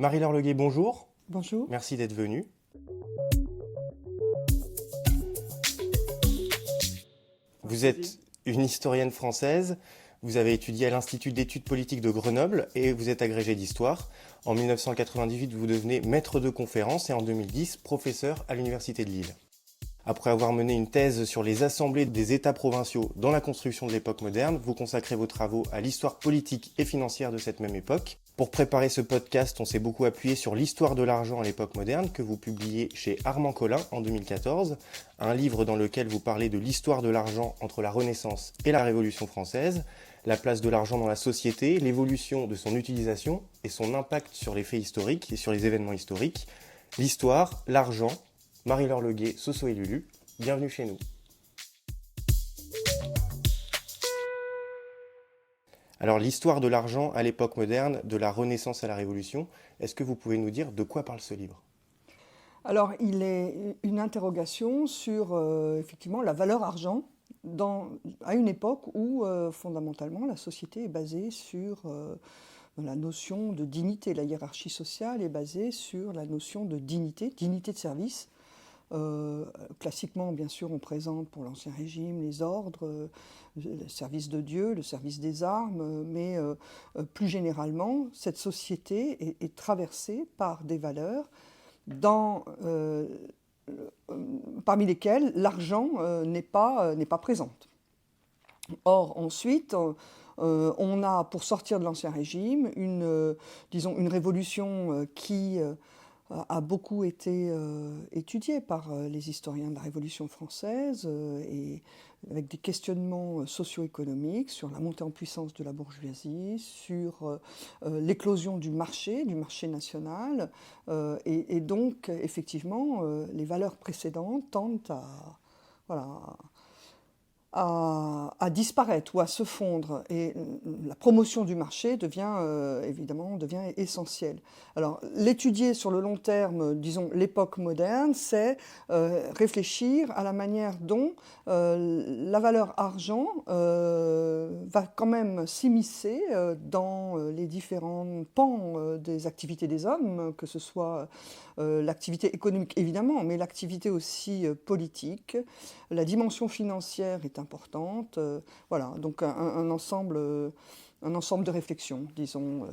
Marie-Laure Leguet, bonjour. Bonjour. Merci d'être venue. Vous êtes une historienne française, vous avez étudié à l'Institut d'études politiques de Grenoble et vous êtes agrégée d'histoire. En 1998, vous devenez maître de conférence et en 2010, professeur à l'Université de Lille. Après avoir mené une thèse sur les assemblées des États provinciaux dans la construction de l'époque moderne, vous consacrez vos travaux à l'histoire politique et financière de cette même époque. Pour préparer ce podcast, on s'est beaucoup appuyé sur l'histoire de l'argent à l'époque moderne que vous publiez chez Armand Collin en 2014, un livre dans lequel vous parlez de l'histoire de l'argent entre la Renaissance et la Révolution française, la place de l'argent dans la société, l'évolution de son utilisation et son impact sur les faits historiques et sur les événements historiques. L'histoire, l'argent, Marie-Laure Leguet, Soso et Lulu, bienvenue chez nous. Alors l'histoire de l'argent à l'époque moderne, de la Renaissance à la Révolution, est-ce que vous pouvez nous dire de quoi parle ce livre ? Alors, il est une interrogation sur effectivement la valeur argent à une époque où fondamentalement la société est basée sur la notion de dignité. La hiérarchie sociale est basée sur la notion de dignité de service. Classiquement, bien sûr, on présente pour l'Ancien Régime les ordres, le service de Dieu, le service des armes, mais plus généralement, cette société est traversée par des valeurs parmi lesquelles l'argent n'est pas présente. Or, ensuite, on a, pour sortir de l'Ancien Régime, une révolution qui a beaucoup été étudiée par les historiens de la Révolution française et avec des questionnements socio-économiques sur la montée en puissance de la bourgeoisie, sur l'éclosion du marché national. Et donc, effectivement, les valeurs précédentes tendent à disparaître ou à se fondre. Et la promotion du marché devient essentielle. Alors, l'étudier sur le long terme, disons l'époque moderne, c'est réfléchir à la manière dont la valeur argent va quand même s'immiscer dans les différents pans des activités des hommes, que ce soit l'activité économique évidemment, mais l'activité aussi politique. La dimension financière est importante. Voilà, donc un ensemble de réflexions, disons.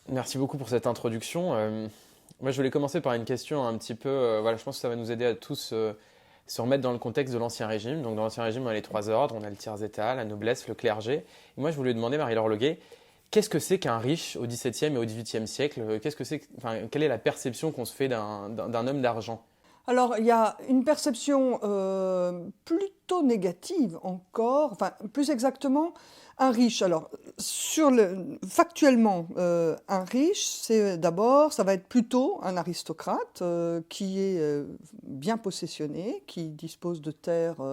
Merci beaucoup pour cette introduction. Moi, je voulais commencer par une question un petit peu. Je pense que ça va nous aider à tous se remettre dans le contexte de l'Ancien Régime. Donc, dans l'Ancien Régime, on a les trois ordres, on a le tiers-état, la noblesse, le clergé. Et moi, je voulais demander, Marie-Laure Leguet, qu'est-ce que c'est qu'un riche au XVIIe et au XVIIIe siècle ? Quelle est la perception qu'on se fait d'un homme d'argent ? Alors, il y a une perception plutôt négative encore, enfin, plus exactement, un riche. Alors, factuellement, un riche, ça va être plutôt un aristocrate qui est bien possédé, qui dispose de terres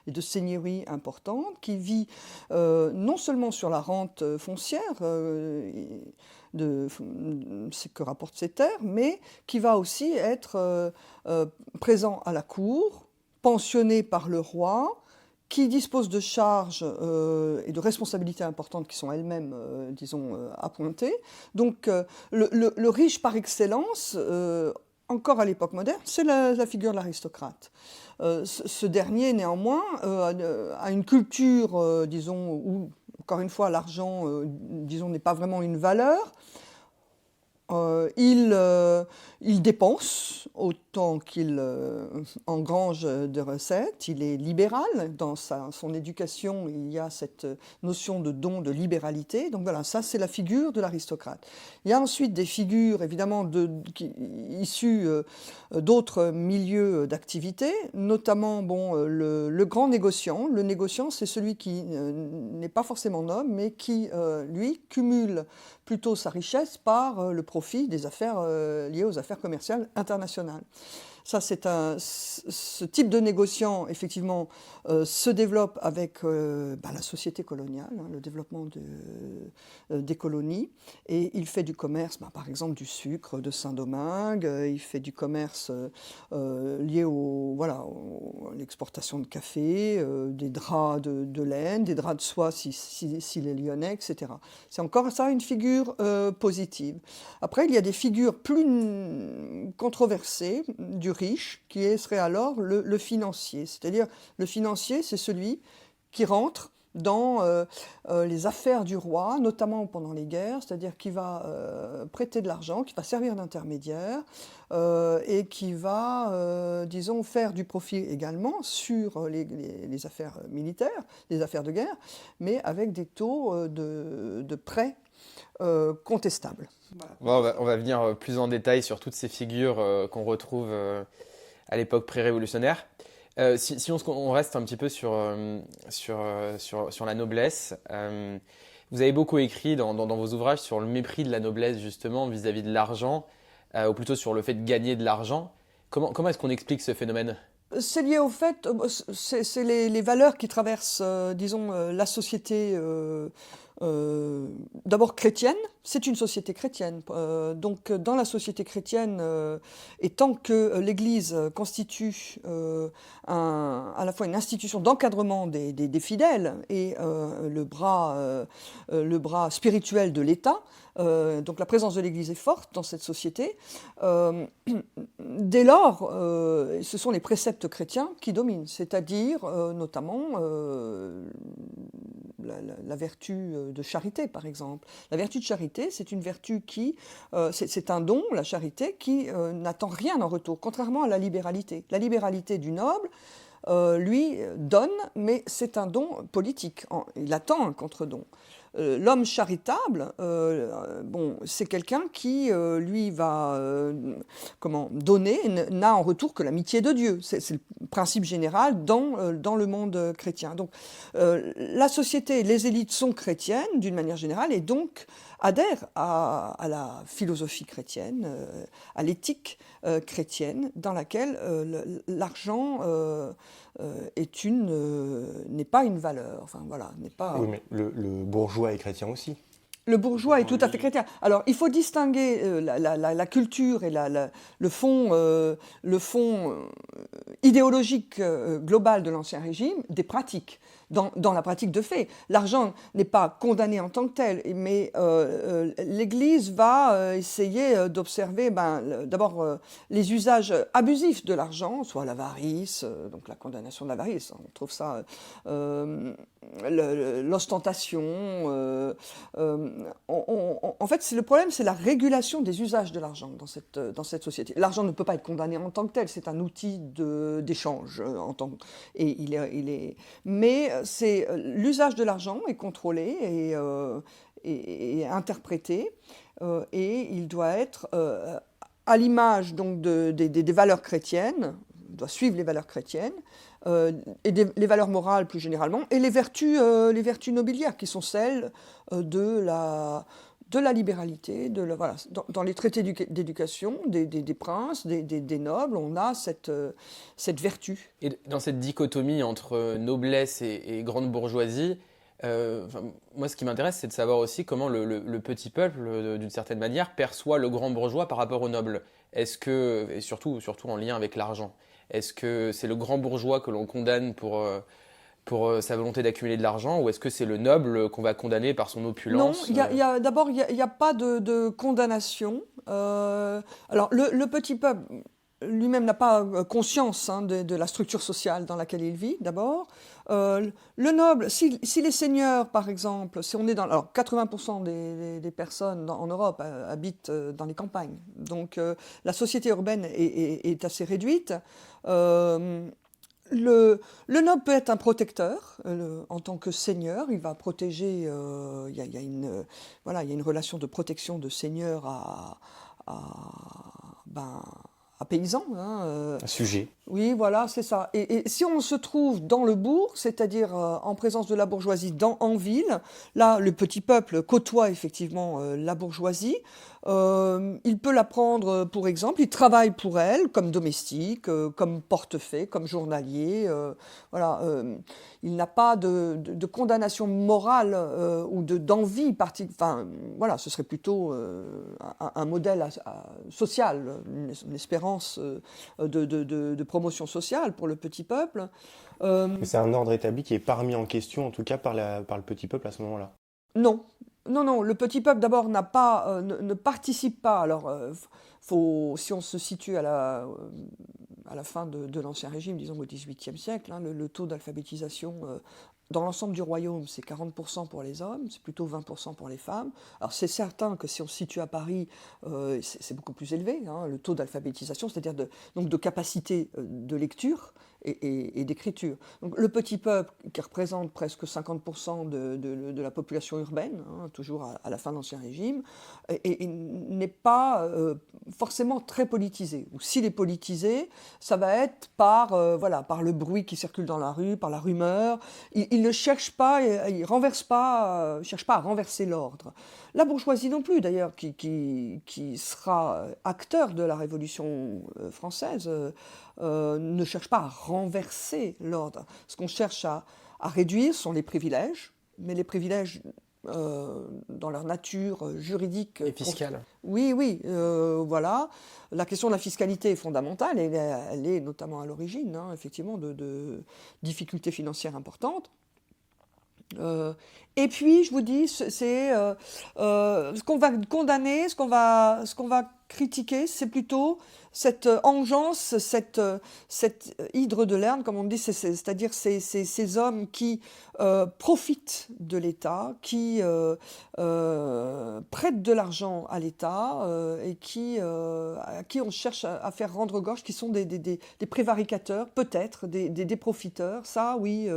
et de seigneuries importantes, qui vit non seulement sur la rente foncière, ce que rapportent ces terres, mais qui va aussi être présent à la cour, pensionné par le roi, qui dispose de charges et de responsabilités importantes qui sont elles-mêmes, appointées. Donc le riche par excellence, encore à l'époque moderne, c'est la figure de l'aristocrate. Ce dernier, néanmoins, a une culture, où, encore une fois, l'argent, n'est pas vraiment une valeur. Il dépense autant qu'il engrange de recettes. Il est libéral. Dans son éducation, il y a cette notion de don, de libéralité. Donc voilà, ça c'est la figure de l'aristocrate. Il y a ensuite des figures, évidemment, issues d'autres milieux d'activité, notamment le grand négociant. Le négociant, c'est celui qui n'est pas forcément noble, mais qui, lui, cumule plutôt sa richesse par le profit des affaires liées aux affaires commerciales internationales. Ça, ce type de négociant, effectivement, se développe avec la société coloniale, le développement des colonies, et il fait du commerce, par exemple du sucre de Saint-Domingue, il fait du commerce lié à l'exportation de café, des draps de laine, des draps de soie s'il est lyonnais, etc. C'est encore ça une figure positive. À Après, il y a des figures plus controversées du riche, qui serait alors le financier. C'est-à-dire, le financier, c'est celui qui rentre dans les affaires du roi, notamment pendant les guerres, c'est-à-dire qui va prêter de l'argent, qui va servir d'intermédiaire et qui va, disons, faire du profit également sur les affaires militaires, les affaires de guerre, mais avec des taux de prêt contestables. Bon, on va venir plus en détail sur toutes ces figures qu'on retrouve à l'époque pré-révolutionnaire. Si on reste un petit peu sur la noblesse, vous avez beaucoup écrit dans vos ouvrages sur le mépris de la noblesse justement vis-à-vis de l'argent, ou plutôt sur le fait de gagner de l'argent. Comment est-ce qu'on explique ce phénomène ? C'est lié au fait, c'est les valeurs qui traversent, disons, la société d'abord chrétienne. C'est une société chrétienne. Donc, dans la société chrétienne, et tant que l'Église constitue à la fois une institution d'encadrement des fidèles et le bras spirituel de l'État, donc la présence de l'Église est forte dans cette société. Dès lors, ce sont les préceptes chrétiens qui dominent, c'est-à-dire notamment la vertu de charité, par exemple. La vertu de charité, c'est une vertu qui, c'est un don, la charité, qui n'attend rien en retour, contrairement à la libéralité. La libéralité du noble, lui, donne, mais c'est un don politique. Il attend un contre-don. L'homme charitable, c'est quelqu'un qui, lui, va donner, n'a en retour que l'amitié de Dieu. C'est le principe général dans le monde chrétien. Donc, la société, les élites sont chrétiennes, d'une manière générale, et donc adhèrent à la philosophie chrétienne, à l'éthique chrétienne, dans laquelle l'argent n'est pas une valeur. Enfin, voilà, n'est pas... Oui, mais le bourgeois est chrétien aussi. Le bourgeois est tout à fait chrétien. Alors, il faut distinguer la culture et le fond idéologique global de l'Ancien Régime des pratiques. Dans la pratique de fait, l'argent n'est pas condamné en tant que tel, mais l'Église va essayer d'observer d'abord les usages abusifs de l'argent, soit l'avarice, donc la condamnation de l'avarice, on trouve ça, l'ostentation. En fait, le problème, c'est la régulation des usages de l'argent dans cette société. L'argent ne peut pas être condamné en tant que tel, c'est un outil d'échange mais l'usage de l'argent est contrôlé et interprété, et il doit être à l'image donc des valeurs chrétiennes, il doit suivre les valeurs chrétiennes, et les valeurs morales plus généralement, et les vertus nobiliaires qui sont celles de la libéralité, voilà. Dans les traités d'éducation des princes, des nobles, on a cette vertu. Et dans cette dichotomie entre noblesse et grande bourgeoisie, moi ce qui m'intéresse, c'est de savoir aussi comment le petit peuple, d'une certaine manière, perçoit le grand bourgeois par rapport au noble. Est-ce que, et surtout en lien avec l'argent, est-ce que c'est le grand bourgeois que l'on condamne pour sa volonté d'accumuler de l'argent, ou est-ce que c'est le noble qu'on va condamner par son opulence ? Non, d'abord, il n'y a pas de condamnation. Alors, le petit peuple lui-même n'a pas conscience de la structure sociale dans laquelle il vit, d'abord. Le noble, si les seigneurs, par exemple, si on est alors 80% des personnes en Europe habitent dans les campagnes, donc la société urbaine est assez réduite. Le noble peut être un protecteur en tant que seigneur. Il va protéger. Il y a une relation de protection de seigneur à paysan. Un sujet. Oui, voilà, c'est ça. Et si on se trouve dans le bourg, c'est-à-dire en présence de la bourgeoisie en ville, là, le petit peuple côtoie effectivement la bourgeoisie. Il peut la prendre pour exemple, il travaille pour elle comme domestique, comme portefaix, comme journalier. Voilà, il n'a pas de condamnation morale ou d'envie particulière. Enfin, voilà, ce serait plutôt un modèle social, une espérance de promotion sociale pour le petit peuple. Mais c'est un ordre établi qui n'est pas remis en question, en tout cas par le petit peuple à ce moment-là. Non. Non, non, le petit peuple d'abord ne participe pas. Alors, si on se situe à la fin de l'Ancien Régime, disons au XVIIIe siècle, hein, le taux d'alphabétisation dans l'ensemble du royaume, c'est 40% pour les hommes, c'est plutôt 20% pour les femmes. Alors c'est certain que si on se situe à Paris, c'est beaucoup plus élevé, hein, le taux d'alphabétisation, c'est-à-dire donc de capacité de lecture et d'écriture. Donc le petit peuple, qui représente presque 50% de la population urbaine, hein, toujours à la fin de l'Ancien Régime, et n'est pas forcément très politisé. Ou s'il est politisé, ça va être par le bruit qui circule dans la rue, par la rumeur. Il ne cherche pas, il renverse pas, cherche pas à renverser l'ordre. La bourgeoisie non plus, d'ailleurs, qui sera acteur de la Révolution française, ne cherche pas à renverser l'ordre. Ce qu'on cherche à réduire sont les privilèges, mais les privilèges dans leur nature juridique. Et fiscale. Oui, oui, voilà. La question de la fiscalité est fondamentale, et elle est notamment à l'origine, hein, effectivement, de difficultés financières importantes. Et puis, je vous dis, c'est ce qu'on va condamner, ce qu'on va critiquer, c'est plutôt cette engeance, cette hydre de Lerne, comme on dit, c'est-à-dire ces hommes qui profitent de l'État, qui prêtent de l'argent à l'État et à qui on cherche à faire rendre gorge, qui sont des prévaricateurs, peut-être, des profiteurs. Ça, oui,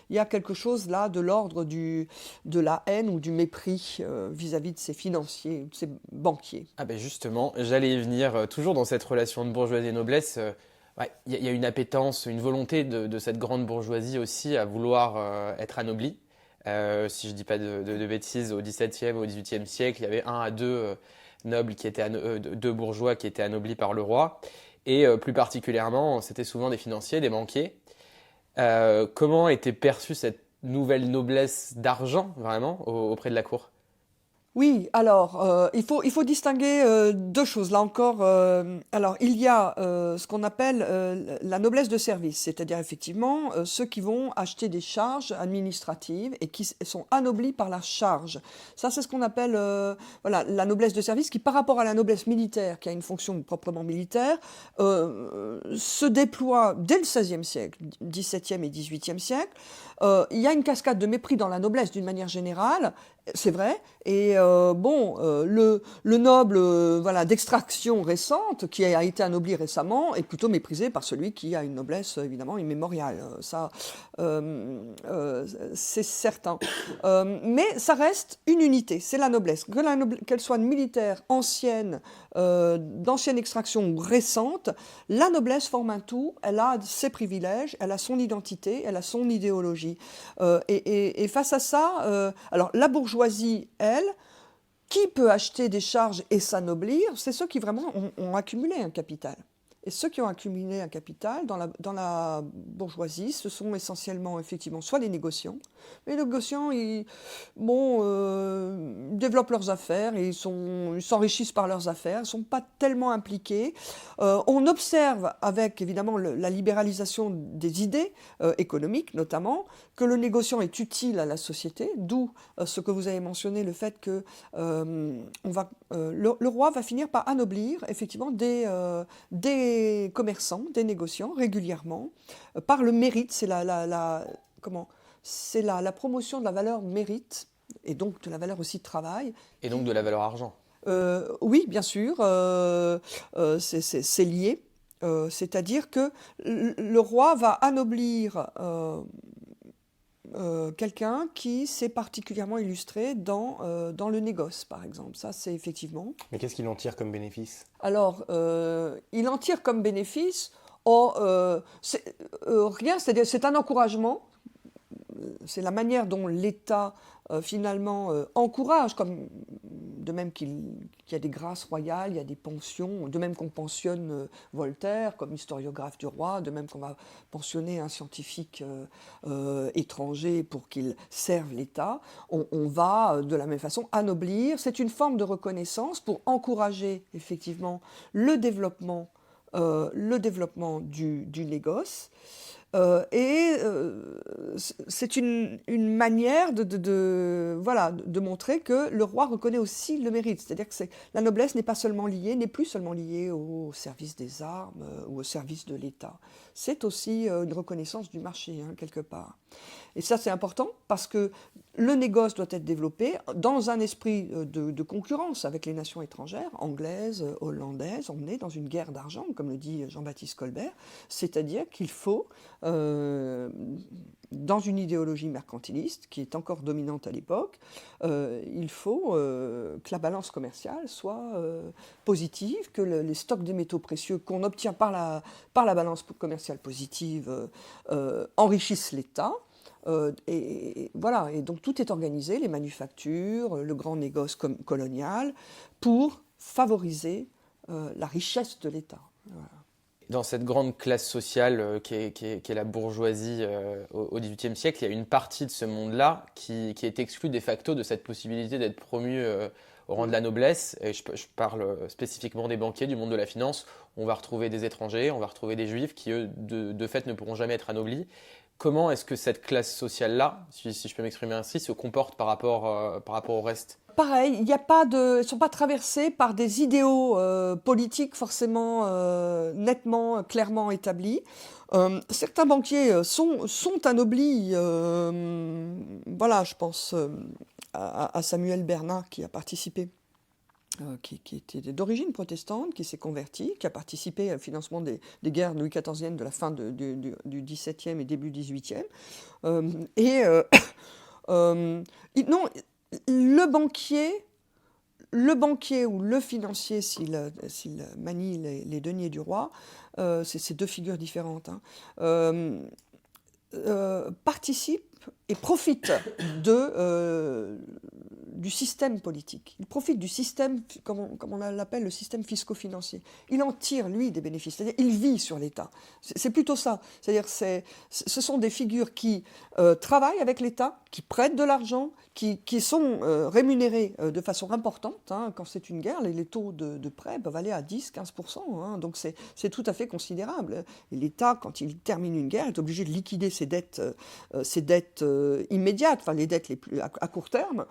il y a quelque chose là de l'ordre de la haine ou du mépris vis-à-vis de ces financiers, de ces banquiers. Ah ben justement, j'allais y venir, toujours dans cette relation de bourgeoisie et noblesse, ouais, y a une appétence, une volonté de cette grande bourgeoisie aussi à vouloir être anoblie. Si je ne dis pas de bêtises, au XVIIe ou au XVIIIe siècle, il y avait 1 à 2 nobles deux bourgeois qui étaient anoblis par le roi. Et plus particulièrement, c'était souvent des financiers, des banquiers. Comment était perçue cette nouvelle noblesse d'argent, vraiment, auprès de la cour? Oui, alors il faut distinguer deux choses. Là encore, alors il y a ce qu'on appelle la noblesse de service, c'est-à-dire effectivement ceux qui vont acheter des charges administratives et qui sont anoblis par la charge. Ça, c'est ce qu'on appelle la noblesse de service, qui par rapport à la noblesse militaire, qui a une fonction proprement militaire, se déploie dès le XVIe siècle, XVIIe et XVIIIe siècle. Il y a une cascade de mépris dans la noblesse d'une manière générale. C'est vrai, et le noble d'extraction récente, qui a été anobli récemment, est plutôt méprisé par celui qui a une noblesse évidemment immémoriale. Ça, c'est certain. Mais ça reste une unité, c'est la noblesse. Qu'elle soit militaire, ancienne, d'ancienne extraction ou récente, la noblesse forme un tout, elle a ses privilèges, elle a son identité, elle a son idéologie. Et face à ça, alors la bourgeoisie, elle, qui peut acheter des charges et s'anoblir, c'est ceux qui vraiment ont accumulé un capital. Et ceux qui ont accumulé un capital dans la bourgeoisie, ce sont essentiellement, effectivement, soit les négociants. Les négociants, ils développent leurs affaires, et ils s'enrichissent par leurs affaires, ils ne sont pas tellement impliqués. On observe, avec évidemment la libéralisation des idées économiques notamment, que le négociant est utile à la société, d'où ce que vous avez mentionné, le fait que le roi va finir par anoblir effectivement des commerçants, des négociants régulièrement, par le mérite. C'est la promotion de la valeur mérite, et donc de la valeur aussi de travail. Et donc de la valeur argent. Oui, bien sûr, c'est lié. C'est-à-dire que le roi va anoblir quelqu'un qui s'est particulièrement illustré dans le négoce, par exemple. Ça, c'est effectivement... Mais qu'est-ce qu'il en tire comme bénéfice? Alors, il en tire comme bénéfice rien, c'est-à-dire c'est un encouragement. C'est la manière dont l'État, finalement, encourage, comme de même qu'il y a des grâces royales, il y a des pensions, de même qu'on pensionne Voltaire comme historiographe du roi, de même qu'on va pensionner un scientifique étranger pour qu'il serve l'État, on va de la même façon anoblir. C'est une forme de reconnaissance pour encourager effectivement le développement du négoce. C'est une manière voilà, de montrer que le roi reconnaît aussi le mérite. C'est-à-dire que la noblesse n'est plus seulement liée au service des armes ou au service de l'État. C'est aussi une reconnaissance du marché, hein, quelque part. Et ça, c'est important parce que le négoce doit être développé dans un esprit de concurrence avec les nations étrangères, anglaises, hollandaises. On est dans une guerre d'argent, comme le dit Jean-Baptiste Colbert, c'est-à-dire qu'il faut, dans une idéologie mercantiliste qui est encore dominante à l'époque, il faut que la balance commerciale soit positive, que les stocks de métaux précieux qu'on obtient par la balance commerciale positive enrichissent l'État. Voilà, et donc tout est organisé, les manufactures, le grand négoce colonial, pour favoriser la richesse de l'État. Voilà. Dans cette grande classe sociale qui est la bourgeoisie au XVIIIe siècle, il y a une partie de ce monde-là qui est exclue de facto de cette possibilité d'être promu au rang de la noblesse. Et je parle spécifiquement des banquiers, du monde de la finance. On va retrouver des étrangers, on va retrouver des juifs qui, eux, de fait, ne pourront jamais être anoblis. Comment est-ce que cette classe sociale-là, si je peux m'exprimer ainsi, se comporte par rapport au reste ? Pareil, ils ne sont pas traversés par des idéaux politiques forcément nettement, clairement établis. Certains banquiers sont anoblis. Voilà, je pense à Samuel Bernard qui a participé. Qui était d'origine protestante, qui s'est converti, qui a participé au financement des guerres Louis XIViennes de la fin du XVIIe et début XVIIIe. Non, le banquier ou le financier, s'il manie les deniers du roi, c'est deux figures différentes, hein, participe et profite du système politique. Il profite du système, comme on l'appelle, le système fisco-financier. Il en tire, lui, des bénéfices. C'est-à-dire il vit sur l'État. C'est plutôt ça. C'est-à-dire ce sont des figures qui travaillent avec l'État, qui prêtent de l'argent, qui sont rémunérés de façon importante. Hein. Quand c'est une guerre, les taux de prêt peuvent aller à 10-15%. Hein. Donc c'est tout à fait considérable. Et l'État, quand il termine une guerre, est obligé de liquider ses dettes immédiates, enfin les dettes les plus à court terme.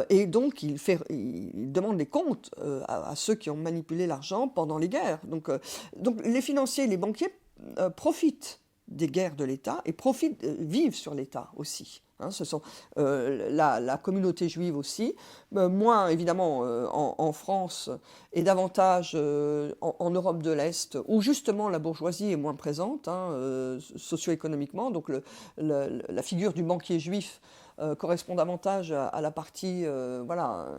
Et donc il demande des comptes à ceux qui ont manipulé l'argent pendant les guerres. Donc les financiers, les banquiers profitent des guerres de l'État et vivent sur l'État aussi. Hein, ce sont la communauté juive aussi, moins évidemment en France et davantage en Europe de l'Est, où justement la bourgeoisie est moins présente, hein, socio-économiquement. Donc la figure du banquier juif correspond davantage à la partie voilà,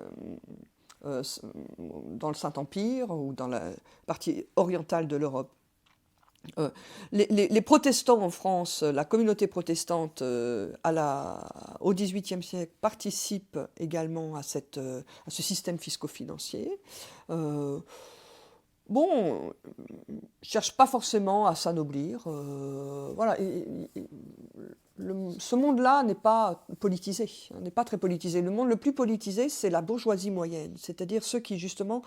dans le Saint-Empire ou dans la partie orientale de l'Europe. Les protestants en France, la communauté protestante au XVIIIe siècle participe également à ce système fisco-financier. Bon, ne cherche pas forcément à s'anoblir. Voilà. Ce monde-là n'est pas politisé, n'est pas très politisé. Le monde le plus politisé, c'est la bourgeoisie moyenne, c'est-à-dire ceux qui, justement,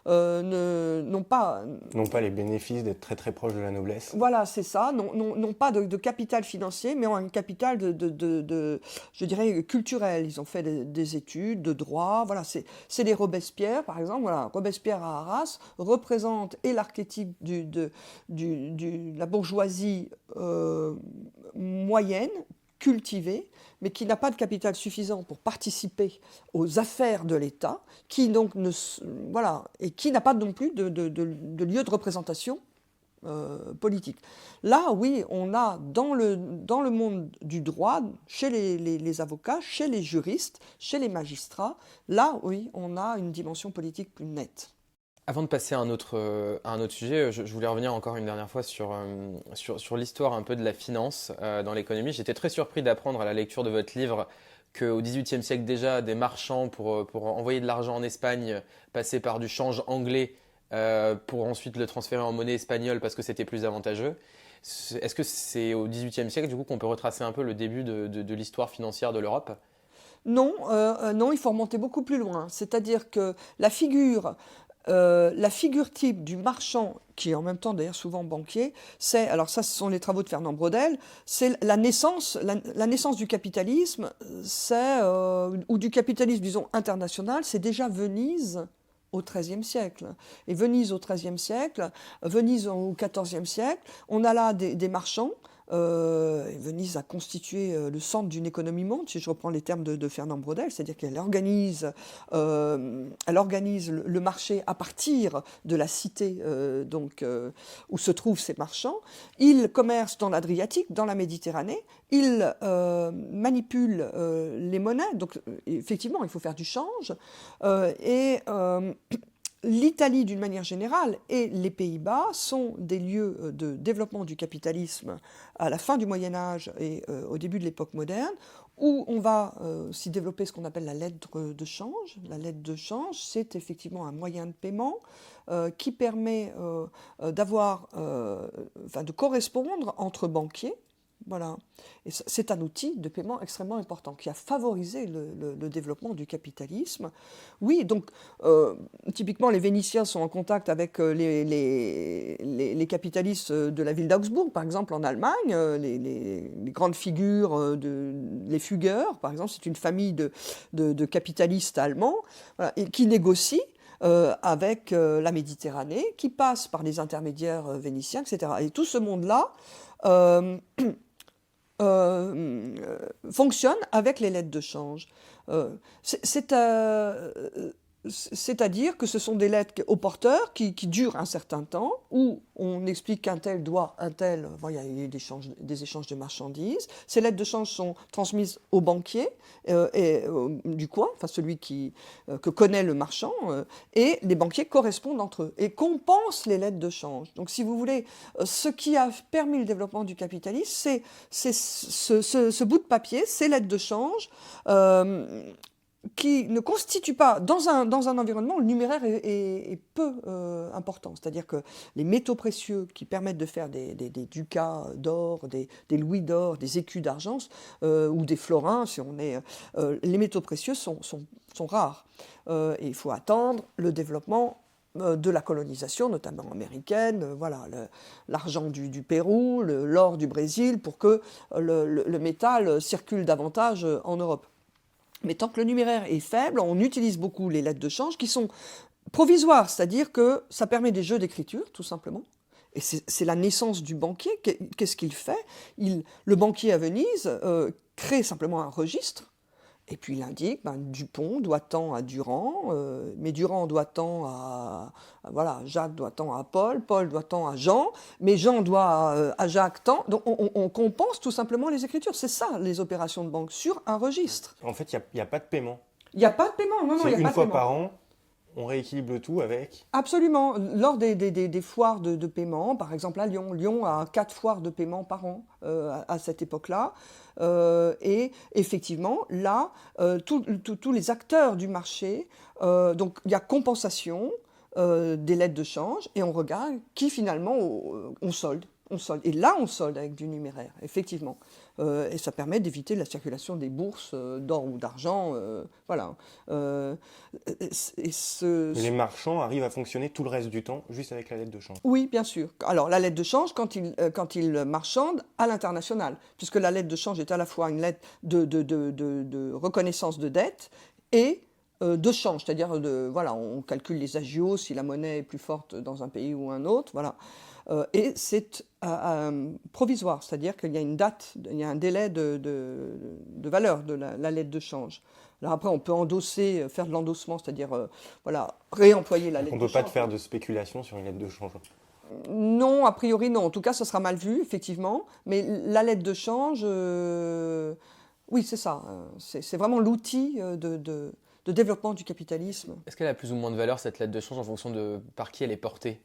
n'ont pas les bénéfices d'être très très proches de la noblesse. Voilà, c'est ça, n'ont pas de capital financier, mais ont un capital je dirais, culturel. Ils ont fait des études de droit, voilà, c'est les Robespierre, par exemple. Voilà, Robespierre à Arras représente l'archétype de la bourgeoisie moyenne, cultivée, mais qui n'a pas de capital suffisant pour participer aux affaires de l'État, qui donc et qui n'a pas non plus de lieu de représentation politique. Là, oui, on a dans le monde du droit, chez les avocats, chez les juristes, chez les magistrats, là, oui, on a une dimension politique plus nette. Avant de passer à un autre sujet, je voulais revenir encore une dernière fois sur l'histoire un peu de la finance dans l'économie. J'étais très surpris d'apprendre à la lecture de votre livre qu'au XVIIIe siècle déjà, des marchands, pour envoyer de l'argent en Espagne, passaient par du change anglais pour ensuite le transférer en monnaie espagnole parce que c'était plus avantageux. Est-ce que c'est au XVIIIe siècle du coup qu'on peut retracer un peu le début de l'histoire financière de l'Europe ? Non, il faut remonter beaucoup plus loin. C'est-à-dire que la figure La figure type du marchand, qui est en même temps d'ailleurs souvent banquier, alors ça ce sont les travaux de Fernand Braudel, c'est la naissance du capitalisme, ou du capitalisme, disons, international, c'est déjà Venise au XIIIe siècle. Et Venise au XIIIe siècle, Venise au XIVe siècle, on a là des marchands. Et Venise a constitué le centre d'une économie monde, si je reprends les termes de Fernand Braudel, c'est-à-dire qu'elle organise, le marché à partir de la cité où se trouvent ces marchands. Ils commercent dans l'Adriatique, dans la Méditerranée, ils manipulent les monnaies, donc effectivement il faut faire du change, l'Italie, d'une manière générale, et les Pays-Bas sont des lieux de développement du capitalisme à la fin du Moyen-Âge et au début de l'époque moderne, où on va s'y développer ce qu'on appelle la lettre de change. La lettre de change, c'est effectivement un moyen de paiement qui permet de correspondre entre banquiers. Voilà. Et c'est un outil de paiement extrêmement important qui a favorisé le développement du capitalisme. Oui, donc typiquement les Vénitiens sont en contact avec les capitalistes de la ville d'Augsbourg, par exemple en Allemagne, les grandes figures, les Fugger, par exemple, c'est une famille de capitalistes allemands, voilà, et qui négocient avec la Méditerranée, qui passe par les intermédiaires vénitiens, etc. Et tout ce monde-là fonctionne avec les lettres de change. C'est-à-dire que ce sont des lettres au porteur qui durent un certain temps, où on explique qu'un tel doit un tel, il y a eu des échanges de marchandises. Ces lettres de change sont transmises au banquier du coin, enfin celui que connaît le marchand, et les banquiers correspondent entre eux et compensent les lettres de change. Donc si vous voulez, ce qui a permis le développement du capitalisme, c'est ce bout de papier, ces lettres de change, qui ne constitue pas, dans un environnement où le numéraire est peu important. C'est-à-dire que les métaux précieux qui permettent de faire des ducats d'or, des louis d'or, des écus d'argent, ou des florins, les métaux précieux sont rares. Et il faut attendre le développement de la colonisation, notamment américaine, l'argent du Pérou, l'or du Brésil, pour que le métal circule davantage en Europe. Mais tant que le numéraire est faible, on utilise beaucoup les lettres de change qui sont provisoires, c'est-à-dire que ça permet des jeux d'écriture, tout simplement. Et c'est la naissance du banquier. Qu'est-ce qu'il fait ? Le banquier à Venise crée simplement un registre, et puis il indique, Dupont doit tant à Durand, mais Durand doit tant à Jacques doit tant à Paul doit tant à Jean, mais Jean doit à Jacques tant. Donc on compense tout simplement les écritures. C'est ça, les opérations de banque, sur un registre. En fait, il n'y a pas de paiement. Il n'y a pas de paiement, non, il n'y a pas de paiement. Une fois par an, on rééquilibre le tout avec... Absolument. Lors des foires de paiement, par exemple à Lyon, Lyon a 4 foires de paiement par an à cette époque-là. Et effectivement, là, tous les acteurs du marché, donc il y a compensation des lettres de change, et on regarde qui finalement on solde. Et là, on solde avec du numéraire, effectivement. Et ça permet d'éviter la circulation des bourses d'or ou d'argent. Les marchands arrivent à fonctionner tout le reste du temps juste avec la lettre de change. Oui, bien sûr. Alors, la lettre de change, quand ils marchandent à l'international, puisque la lettre de change est à la fois une lettre de reconnaissance de dette et de change, c'est-à-dire on calcule les agios si la monnaie est plus forte dans un pays ou un autre, voilà. Et c'est provisoire, c'est-à-dire qu'il y a une date, il y a un délai de valeur de la lettre de change. Alors après, on peut faire de l'endossement, c'est-à-dire réemployer la lettre de change. On ne peut pas faire de spéculation sur une lettre de change. Non, a priori non. En tout cas, ça sera mal vu, effectivement. Mais la lettre de change, oui, c'est ça. C'est vraiment l'outil de développement du capitalisme. Est-ce qu'elle a plus ou moins de valeur, cette lettre de change, en fonction de par qui elle est portée ?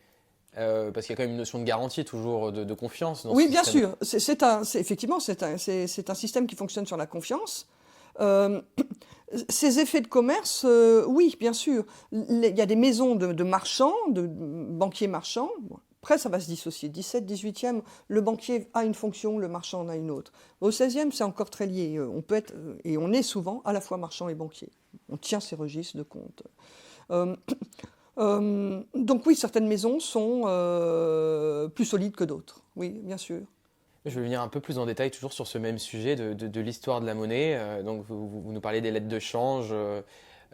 Parce qu'il y a quand même une notion de garantie, toujours de confiance. Oui, bien sûr. Effectivement, c'est un système qui fonctionne sur la confiance. Ces effets de commerce, oui, bien sûr. Il y a des maisons de marchands, de banquiers marchands. Après, ça va se dissocier. 17, 18e, le banquier a une fonction, le marchand en a une autre. Au 16e, c'est encore très lié. On peut être, et on est souvent à la fois marchand et banquier. On tient ces registres de compte. Donc oui, certaines maisons sont plus solides que d'autres, oui, bien sûr. Je vais venir un peu plus en détail, toujours sur ce même sujet de l'histoire de la monnaie. Donc, vous nous parlez des lettres de change,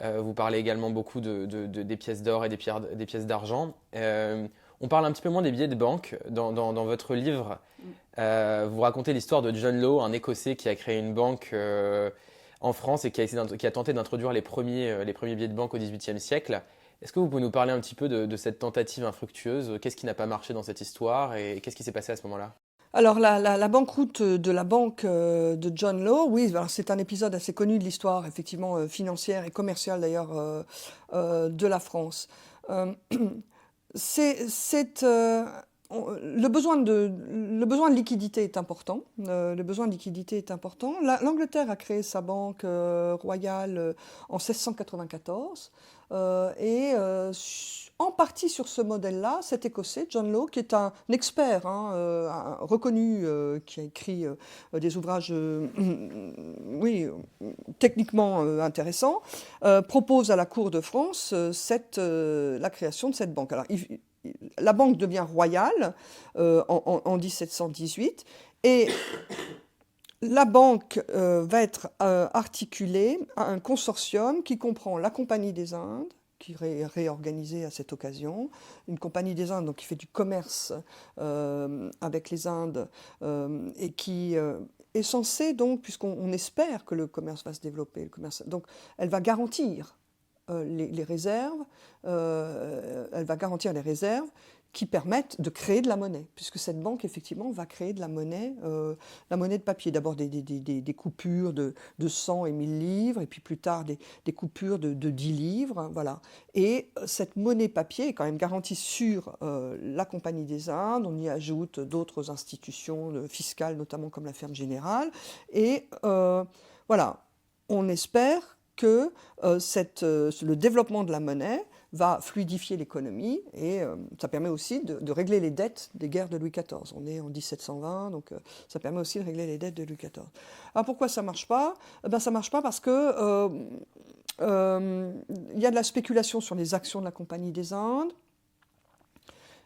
vous parlez également beaucoup des pièces d'or et des pièces d'argent. On parle un petit peu moins des billets de banque. Dans votre livre, vous racontez l'histoire de John Law, un Écossais qui a créé une banque en France et qui a tenté d'introduire les premiers billets de banque au XVIIIe siècle. Est-ce que vous pouvez nous parler un petit peu de cette tentative infructueuse? Qu'est-ce qui n'a pas marché dans cette histoire et qu'est-ce qui s'est passé à ce moment-là? Alors la banqueroute de la banque de John Law, oui, alors c'est un épisode assez connu de l'histoire, effectivement financière et commerciale d'ailleurs de la France. Euh, le besoin de liquidité est important. Le besoin de liquidité est important. L'Angleterre a créé sa banque royale en 1694 en partie sur ce modèle-là, cet Écossais, John Law, qui est un expert reconnu, qui a écrit des ouvrages oui, techniquement intéressants, propose à la cour de France la création de cette banque. Alors, la banque devient royale en 1718 et la banque va être articulée à un consortium qui comprend la Compagnie des Indes, qui est réorganisée à cette occasion, une Compagnie des Indes donc, qui fait du commerce avec les Indes et qui est censée, donc, puisqu'on espère que le commerce va se développer, donc elle va garantir les réserves, elle va garantir les réserves qui permettent de créer de la monnaie, puisque cette banque, effectivement, va créer de la monnaie de papier. D'abord des coupures de 100 et 1000 livres, et puis plus tard des coupures de 10 livres, hein, voilà. Et cette monnaie papier est quand même garantie sur la Compagnie des Indes, on y ajoute d'autres institutions fiscales, notamment comme la Ferme Générale, et voilà, on espère que le développement de la monnaie va fluidifier l'économie et ça permet aussi de régler les dettes des guerres de Louis XIV. On est en 1720, donc ça permet aussi de régler les dettes de Louis XIV. Alors pourquoi ça ne marche pas? Ça ne marche pas parce que y a de la spéculation sur les actions de la Compagnie des Indes.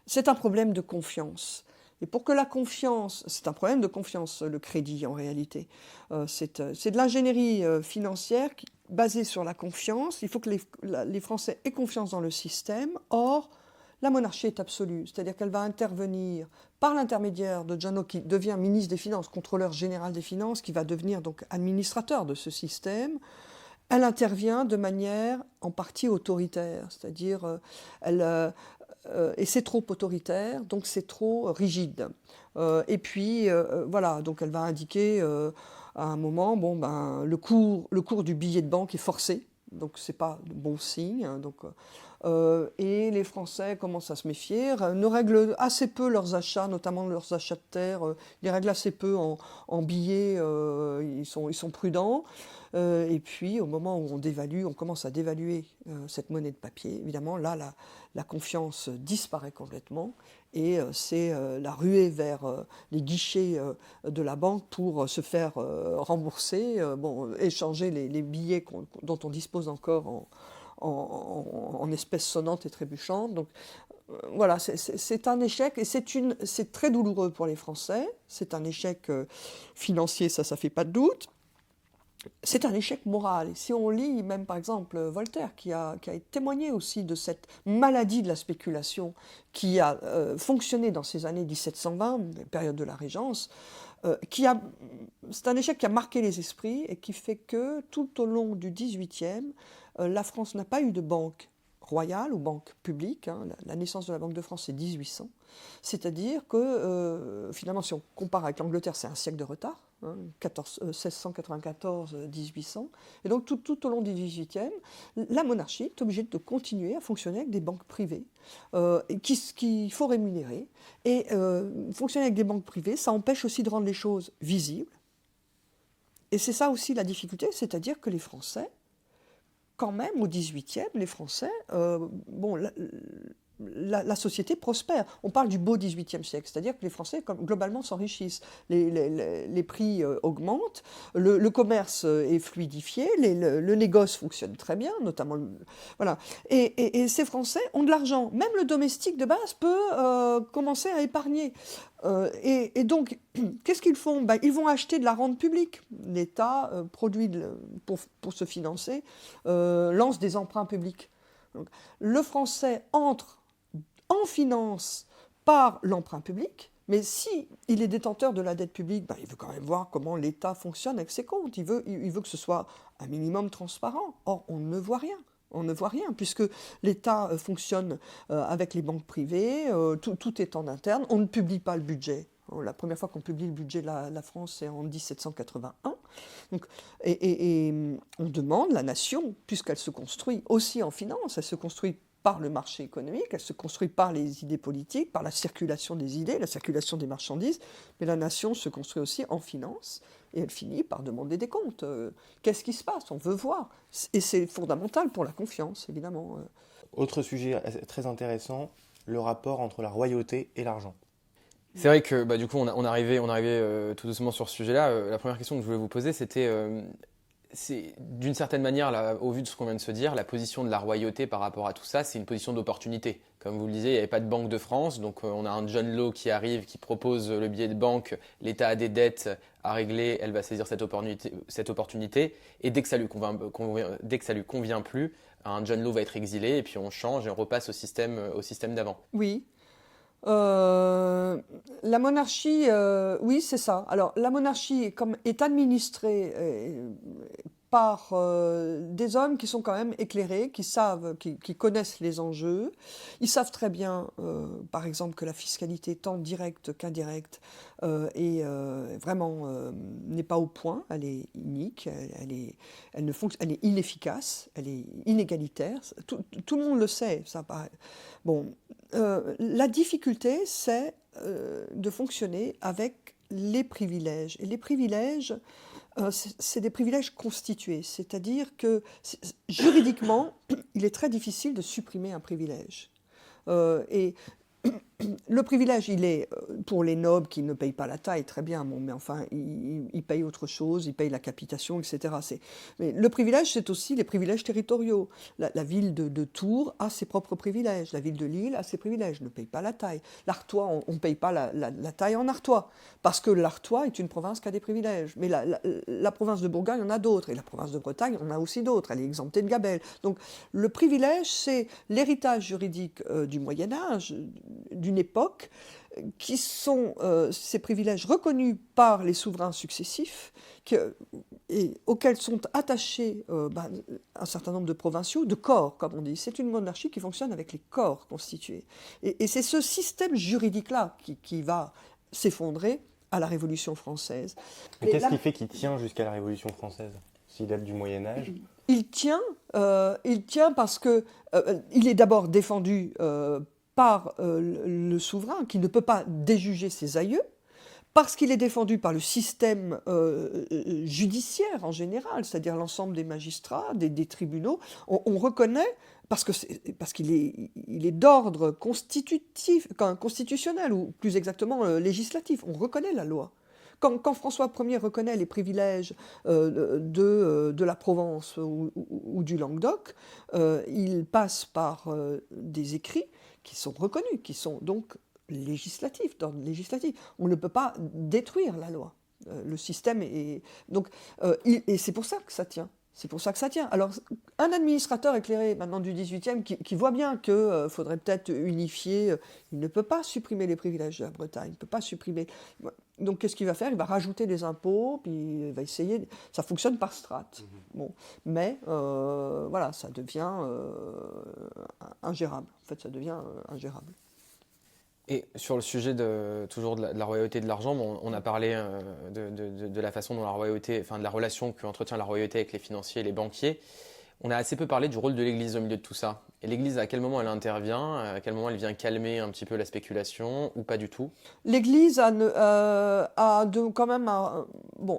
C'est un problème de confiance. Et pour que la confiance, c'est un problème de confiance, le crédit en réalité. C'est de l'ingénierie financière basée sur la confiance. Il faut que les Français aient confiance dans le système. Or, la monarchie est absolue, c'est-à-dire qu'elle va intervenir par l'intermédiaire de John Law, qui devient ministre des Finances, contrôleur général des Finances, qui va devenir donc administrateur de ce système. Elle intervient de manière en partie autoritaire, c'est-à-dire et c'est trop autoritaire, donc c'est trop rigide. Et puis voilà, donc elle va indiquer à un moment, bon le cours du billet de banque est forcé, donc c'est pas de bon signe. Hein, donc, et les Français commencent à se méfier, ne règlent assez peu leurs achats, notamment leurs achats de terre, ils les règlent assez peu en billets, ils sont prudents. Et puis au moment où on commence à dévaluer cette monnaie de papier, évidemment là la confiance disparaît complètement et c'est la ruée vers les guichets de la banque pour se faire rembourser, échanger les billets dont on dispose encore en espèces sonnantes et trébuchantes. Donc voilà, c'est un échec et c'est très douloureux pour les Français. C'est un échec financier, ça fait pas de doute. C'est un échec moral. Et si on lit même par exemple Voltaire, qui a témoigné aussi de cette maladie de la spéculation qui a fonctionné dans ces années 1720, période de la Régence, c'est un échec qui a marqué les esprits et qui fait que tout au long du XVIIIe, la France n'a pas eu de banque royale ou banque publique. Hein. La naissance de la Banque de France, c'est 1800. C'est-à-dire que, finalement, si on compare avec l'Angleterre, c'est un siècle de retard, hein, 1694-1800. Et donc, tout au long du XVIIIe, la monarchie est obligée de continuer à fonctionner avec des banques privées qu'il faut rémunérer. Et fonctionner avec des banques privées, ça empêche aussi de rendre les choses visibles. Et c'est ça aussi la difficulté, c'est-à-dire que les Français, quand même, au XVIIIe, les Français, la société prospère. On parle du beau XVIIIe siècle, c'est-à-dire que les Français globalement s'enrichissent, les prix augmentent, le commerce est fluidifié, le négoce fonctionne très bien, notamment... voilà. Et ces Français ont de l'argent. Même le domestique de base peut commencer à épargner. Et donc, qu'est-ce qu'ils font? Ils vont acheter de la rente publique. L'État produit, pour se financer, lance des emprunts publics. Donc, le Français entre en finance par l'emprunt public, mais si il est détenteur de la dette publique, il veut quand même voir comment l'État fonctionne avec ses comptes. Il veut que ce soit un minimum transparent. Or, on ne voit rien. On ne voit rien, puisque l'État fonctionne avec les banques privées, tout est en interne, on ne publie pas le budget. La première fois qu'on publie le budget de la France, c'est en 1781. Donc, et on demande, la nation, puisqu'elle se construit aussi en finance, elle se construit par le marché économique, elle se construit par les idées politiques, par la circulation des idées, la circulation des marchandises, mais la nation se construit aussi en finance, et elle finit par demander des comptes. Qu'est-ce qui se passe? On veut voir. Et c'est fondamental pour la confiance, évidemment. Autre sujet très intéressant, le rapport entre la royauté et l'argent. C'est vrai que du coup, on arrivait tout doucement sur ce sujet-là. La première question que je voulais vous poser, c'était... c'est d'une certaine manière, là, au vu de ce qu'on vient de se dire, la position de la royauté par rapport à tout ça, c'est une position d'opportunité. Comme vous le disiez, il n'y avait pas de Banque de France, donc on a un John Law qui arrive, qui propose le billet de banque, l'État a des dettes à régler, elle va saisir cette opportunité, et dès que ça lui convient plus, un John Law va être exilé, et puis on change et on repasse au système d'avant. Oui. La monarchie, oui, c'est ça. Alors, la monarchie est administrée par des hommes qui sont quand même éclairés, qui connaissent les enjeux. Ils savent très bien, par exemple, que la fiscalité, tant directe qu'indirecte, n'est pas au point. Elle est inique, elle est inefficace, elle est inégalitaire. Tout le monde le sait, ça paraît. Bon, la difficulté, c'est de fonctionner avec les privilèges. Et les privilèges, c'est des privilèges constitués, c'est-à-dire que juridiquement, il est très difficile de supprimer un privilège. Et le privilège, il est pour les nobles qui ne payent pas la taille, très bien, mais enfin, ils payent autre chose, ils payent la capitation, etc. Mais le privilège, c'est aussi les privilèges territoriaux. La ville de Tours a ses propres privilèges, la ville de Lille a ses privilèges, ne paye pas la taille. L'Artois, on ne paye pas la taille en Artois, parce que l'Artois est une province qui a des privilèges. Mais la province de Bourgogne en a d'autres, et la province de Bretagne en a aussi d'autres, elle est exemptée de gabelle. Donc le privilège, c'est l'héritage juridique du Moyen-Âge, d'une époque, qui sont ces privilèges reconnus par les souverains successifs et auxquels sont attachés un certain nombre de provinciaux, de corps, comme on dit. C'est une monarchie qui fonctionne avec les corps constitués. Et c'est ce système juridique-là qui va s'effondrer à la Révolution française. Mais qu'est-ce qui fait qu'il tient jusqu'à la Révolution française, s'il date du Moyen-Âge? Il tient parce que il est d'abord défendu par le souverain, qui ne peut pas déjuger ses aïeux, parce qu'il est défendu par le système judiciaire en général, c'est-à-dire l'ensemble des magistrats, des tribunaux. On reconnaît, parce qu'il est d'ordre constitutionnel, ou plus exactement législatif, on reconnaît la loi. Quand François Ier reconnaît les privilèges de la Provence ou du Languedoc, il passe par des écrits qui sont reconnus, qui sont donc législatifs, d'ordre législatif. On ne peut pas détruire la loi. Le système est... Donc, et c'est pour ça que ça tient. C'est pour ça que ça tient. Alors, un administrateur éclairé maintenant du XVIIIe qui voit bien qu'il faudrait peut-être unifier, il ne peut pas supprimer les privilèges de la Bretagne, il ne peut pas supprimer... Donc, qu'est-ce qu'il va faire? Il va rajouter des impôts, puis il va essayer... Ça fonctionne par strates. Bon. Mais, voilà, ça devient ingérable. En fait, ça devient ingérable. Et sur le sujet toujours de la royauté et de l'argent, on a parlé de la façon dont la royauté, enfin de la relation qu'entretient la royauté avec les financiers et les banquiers. On a assez peu parlé du rôle de l'Église au milieu de tout ça. Et l'Église, à quel moment elle intervient? À quel moment elle vient calmer un petit peu la spéculation, ou pas du tout? L'Église quand même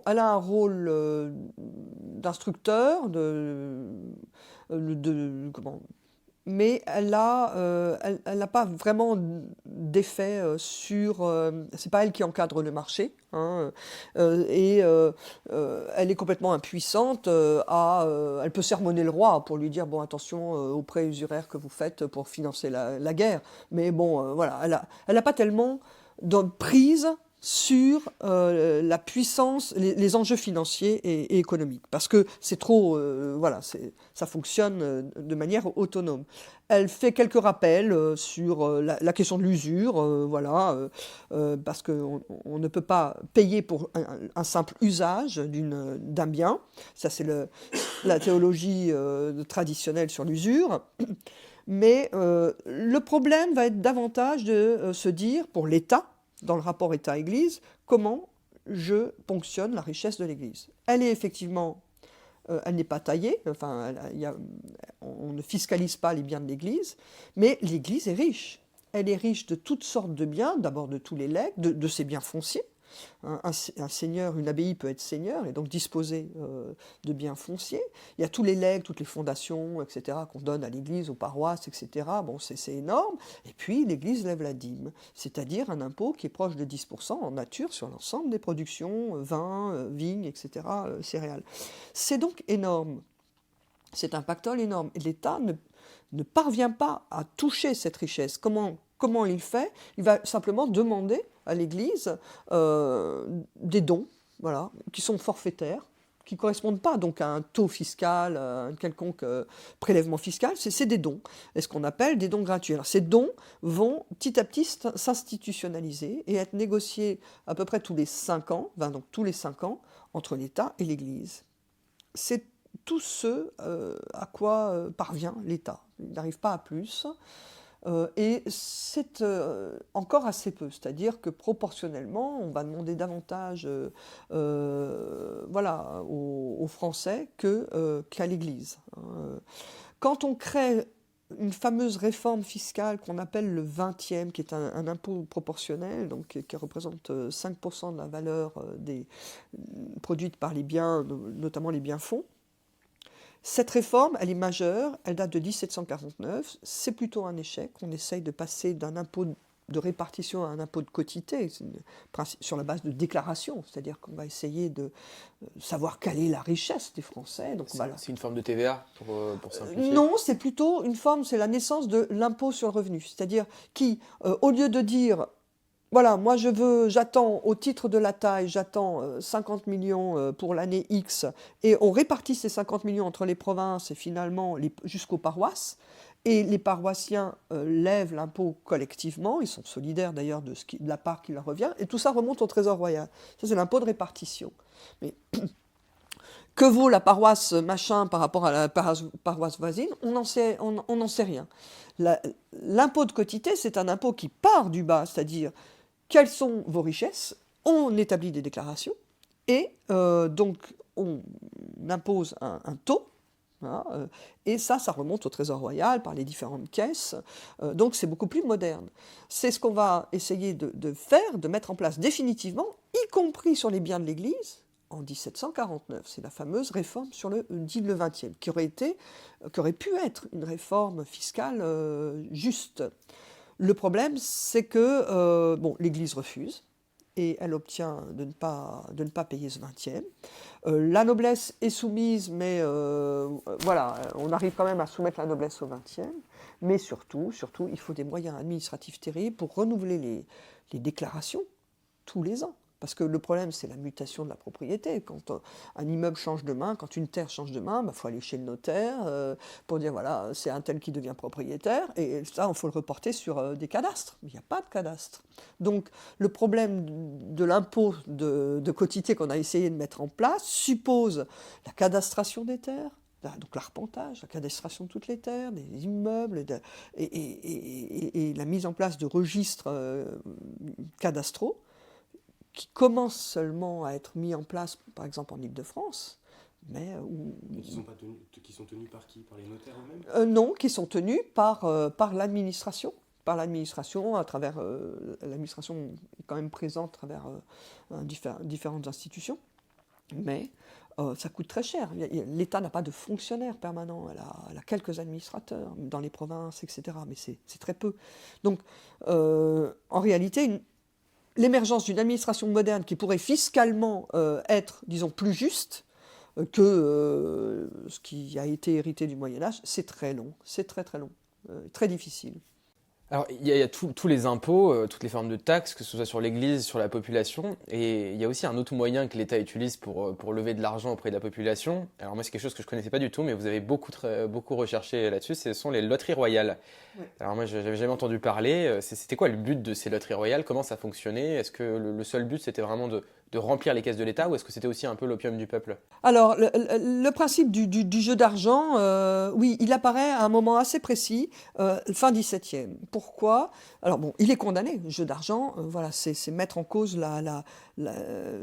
elle a un rôle d'instructeur, mais elle n'a pas vraiment d'effet sur... c'est pas elle qui encadre le marché, hein, elle est complètement impuissante elle peut sermonner le roi pour lui dire, bon, attention aux prêts usuraires que vous faites pour financer la guerre. Mais bon, voilà, elle a pas tellement de prise sur la puissance, les enjeux financiers et économiques, parce que c'est trop, voilà, ça fonctionne de manière autonome. Elle fait quelques rappels sur la question de l'usure, voilà, parce qu'on on ne peut pas payer pour un simple usage d'un bien. Ça, c'est la théologie traditionnelle sur l'usure. Mais le problème va être davantage de se dire, pour l'État, dans le rapport État-Église, comment je ponctionne la richesse de l'Église. Elle est effectivement, elle n'est pas taillée, enfin, on ne fiscalise pas les biens de l'Église, mais l'Église est riche. Elle est riche de toutes sortes de biens, d'abord de tous les legs, de ses biens fonciers. Un seigneur, une abbaye peut être seigneur et donc disposer de biens fonciers. Il y a tous les legs, toutes les fondations, etc., qu'on donne à l'église, aux paroisses, etc. Bon, c'est énorme. Et puis l'église lève la dîme, c'est-à-dire un impôt qui est proche de 10% en nature sur l'ensemble des productions, vin, vignes, etc., céréales. C'est donc énorme. C'est un pactole énorme. Et l'État ne parvient pas à toucher cette richesse. Comment il fait? Il va simplement demander à l'Église des dons, voilà, qui sont forfaitaires, qui ne correspondent pas donc à un taux fiscal, à un quelconque prélèvement fiscal, c'est des dons, et ce qu'on appelle des dons gratuits. Alors ces dons vont petit à petit s'institutionnaliser et être négociés à peu près tous les 5 ans, donc tous les 5 ans, entre l'État et l'Église. C'est tout ce à quoi parvient l'État. Il n'arrive pas à plus. Et c'est encore assez peu, c'est-à-dire que proportionnellement, on va demander davantage voilà, aux Français qu'à l'Église. Quand on crée une fameuse réforme fiscale qu'on appelle le 20e, qui est un impôt proportionnel, donc qui représente 5% de la valeur produite par les biens, notamment les biens fonds. Cette réforme, elle est majeure, elle date de 1749, c'est plutôt un échec. On essaye de passer d'un impôt de répartition à un impôt de quotité, sur la base de déclaration, c'est-à-dire qu'on va essayer de savoir quelle est la richesse des Français. C'est une forme de TVA pour simplifier? Non, c'est plutôt une forme, c'est la naissance de l'impôt sur le revenu, c'est-à-dire qui, au lieu de dire voilà, moi j'attends au titre de la taille, j'attends 50 millions pour l'année X, et on répartit ces 50 millions entre les provinces et finalement jusqu'aux paroisses, et les paroissiens lèvent l'impôt collectivement, ils sont solidaires d'ailleurs de la part qui leur revient, et tout ça remonte au Trésor royal. Ça c'est l'impôt de répartition. Mais que vaut la paroisse machin par rapport à la paroisse voisine? On n'en sait rien. L'impôt de quotité, c'est un impôt qui part du bas, c'est-à-dire quelles sont vos richesses? On établit des déclarations et donc on impose un taux. Voilà, et ça remonte au Trésor royal par les différentes caisses. Donc c'est beaucoup plus moderne. C'est ce qu'on va essayer de faire, de mettre en place définitivement, y compris sur les biens de l'Église, en 1749. C'est la fameuse réforme sur le 20e, qui aurait pu être une réforme fiscale juste. Le problème, c'est que l'Église refuse et elle obtient de ne pas payer ce 20e. La noblesse est soumise, mais voilà, on arrive quand même à soumettre la noblesse au 20e. Mais surtout, il faut des moyens administratifs terribles pour renouveler les déclarations tous les ans. Parce que le problème, c'est la mutation de la propriété. Quand un immeuble change de main, quand une terre change de main, faut aller chez le notaire pour dire, voilà, c'est un tel qui devient propriétaire. Et ça, il faut le reporter sur des cadastres. Il n'y a pas de cadastre. Donc, le problème de l'impôt de quotité qu'on a essayé de mettre en place suppose la cadastration des terres, donc l'arpentage, la cadastration de toutes les terres, des immeubles, et la mise en place de registres cadastraux, qui commence seulement à être mis en place, par exemple en Ile-de-France, mais qui sont tenus par qui? Par les notaires eux-mêmes? Non, qui sont tenus par l'administration. Par l'administration, à travers l'administration est quand même présente à travers différentes institutions, mais Ça coûte très cher. L'État n'a pas de fonctionnaires permanents, elle a quelques administrateurs dans les provinces, etc. Mais c'est très peu. Donc, en réalité, l'émergence d'une administration moderne qui pourrait fiscalement être, disons, plus juste que ce qui a été hérité du Moyen-Âge, c'est très long, c'est très très long, très difficile. Alors, il y a tous les impôts, toutes les formes de taxes, que ce soit sur l'Église, sur la population, et il y a aussi un autre moyen que l'État utilise pour lever de l'argent auprès de la population. Alors moi, c'est quelque chose que je ne connaissais pas du tout, mais vous avez beaucoup recherché là-dessus, ce sont les loteries royales. Ouais. Alors moi, je n'avais jamais entendu parler. C'était quoi le but de ces loteries royales? Comment ça fonctionnait? Est-ce que le seul but, c'était vraiment de remplir les caisses de l'État, ou est-ce que c'était aussi un peu l'opium du peuple? Alors, le principe du jeu d'argent, oui, il apparaît à un moment assez précis, fin 17e. Pourquoi? Alors bon, il est condamné, le jeu d'argent, voilà, c'est mettre en cause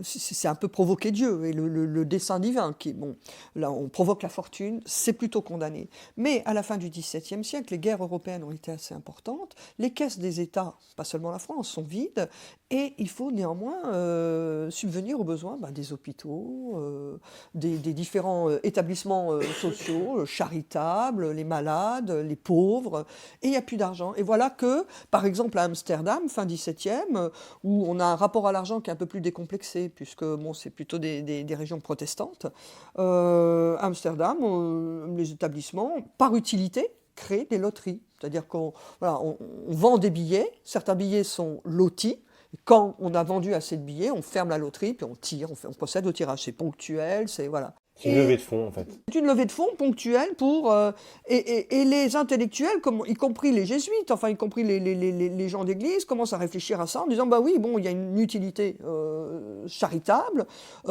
c'est un peu provoquer Dieu et le dessein divin, qui, bon, là, on provoque la fortune, c'est plutôt condamné. Mais à la fin du XVIIe siècle, les guerres européennes ont été assez importantes, les caisses des États, pas seulement la France, sont vides, et il faut néanmoins subvenir aux besoins des hôpitaux, des différents établissements sociaux, charitables, les malades, les pauvres, et il n'y a plus d'argent. Et voilà que, par exemple, à Amsterdam, fin 17e, où on a un rapport à l'argent qui est un peu plus décomplexé, puisque bon, c'est plutôt des régions protestantes, Amsterdam, les établissements, par utilité, créent des loteries. C'est-à-dire qu'on vend des billets, certains billets sont lotis. Quand on a vendu assez de billets, on ferme la loterie, puis on tire, on procède au tirage. C'est ponctuel, c'est voilà. C'est une levée de fonds, en fait. C'est une levée de fonds ponctuelle pour... et les intellectuels, y compris les jésuites, enfin y compris les gens d'église, commencent à réfléchir à ça en disant, bah oui, bon, il y a une utilité charitable,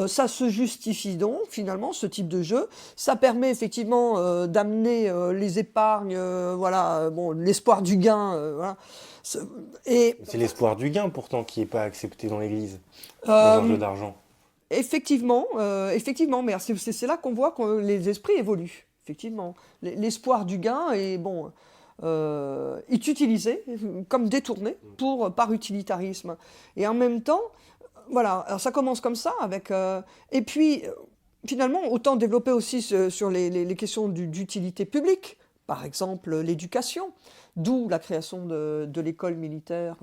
ça se justifie donc, finalement, ce type de jeu. Ça permet effectivement d'amener les épargnes, voilà, bon, l'espoir du gain, voilà. C'est l'espoir du gain, pourtant, qui n'est pas accepté dans l'Église, dans un jeu d'argent. Effectivement, mais c'est là qu'on voit que les esprits évoluent. Effectivement, l'espoir du gain est est utilisé comme détourné par utilitarisme. Et en même temps, voilà, alors ça commence comme ça avec et puis finalement autant développer aussi sur les questions d'utilité publique. Par exemple, l'éducation, d'où la création de l'école militaire,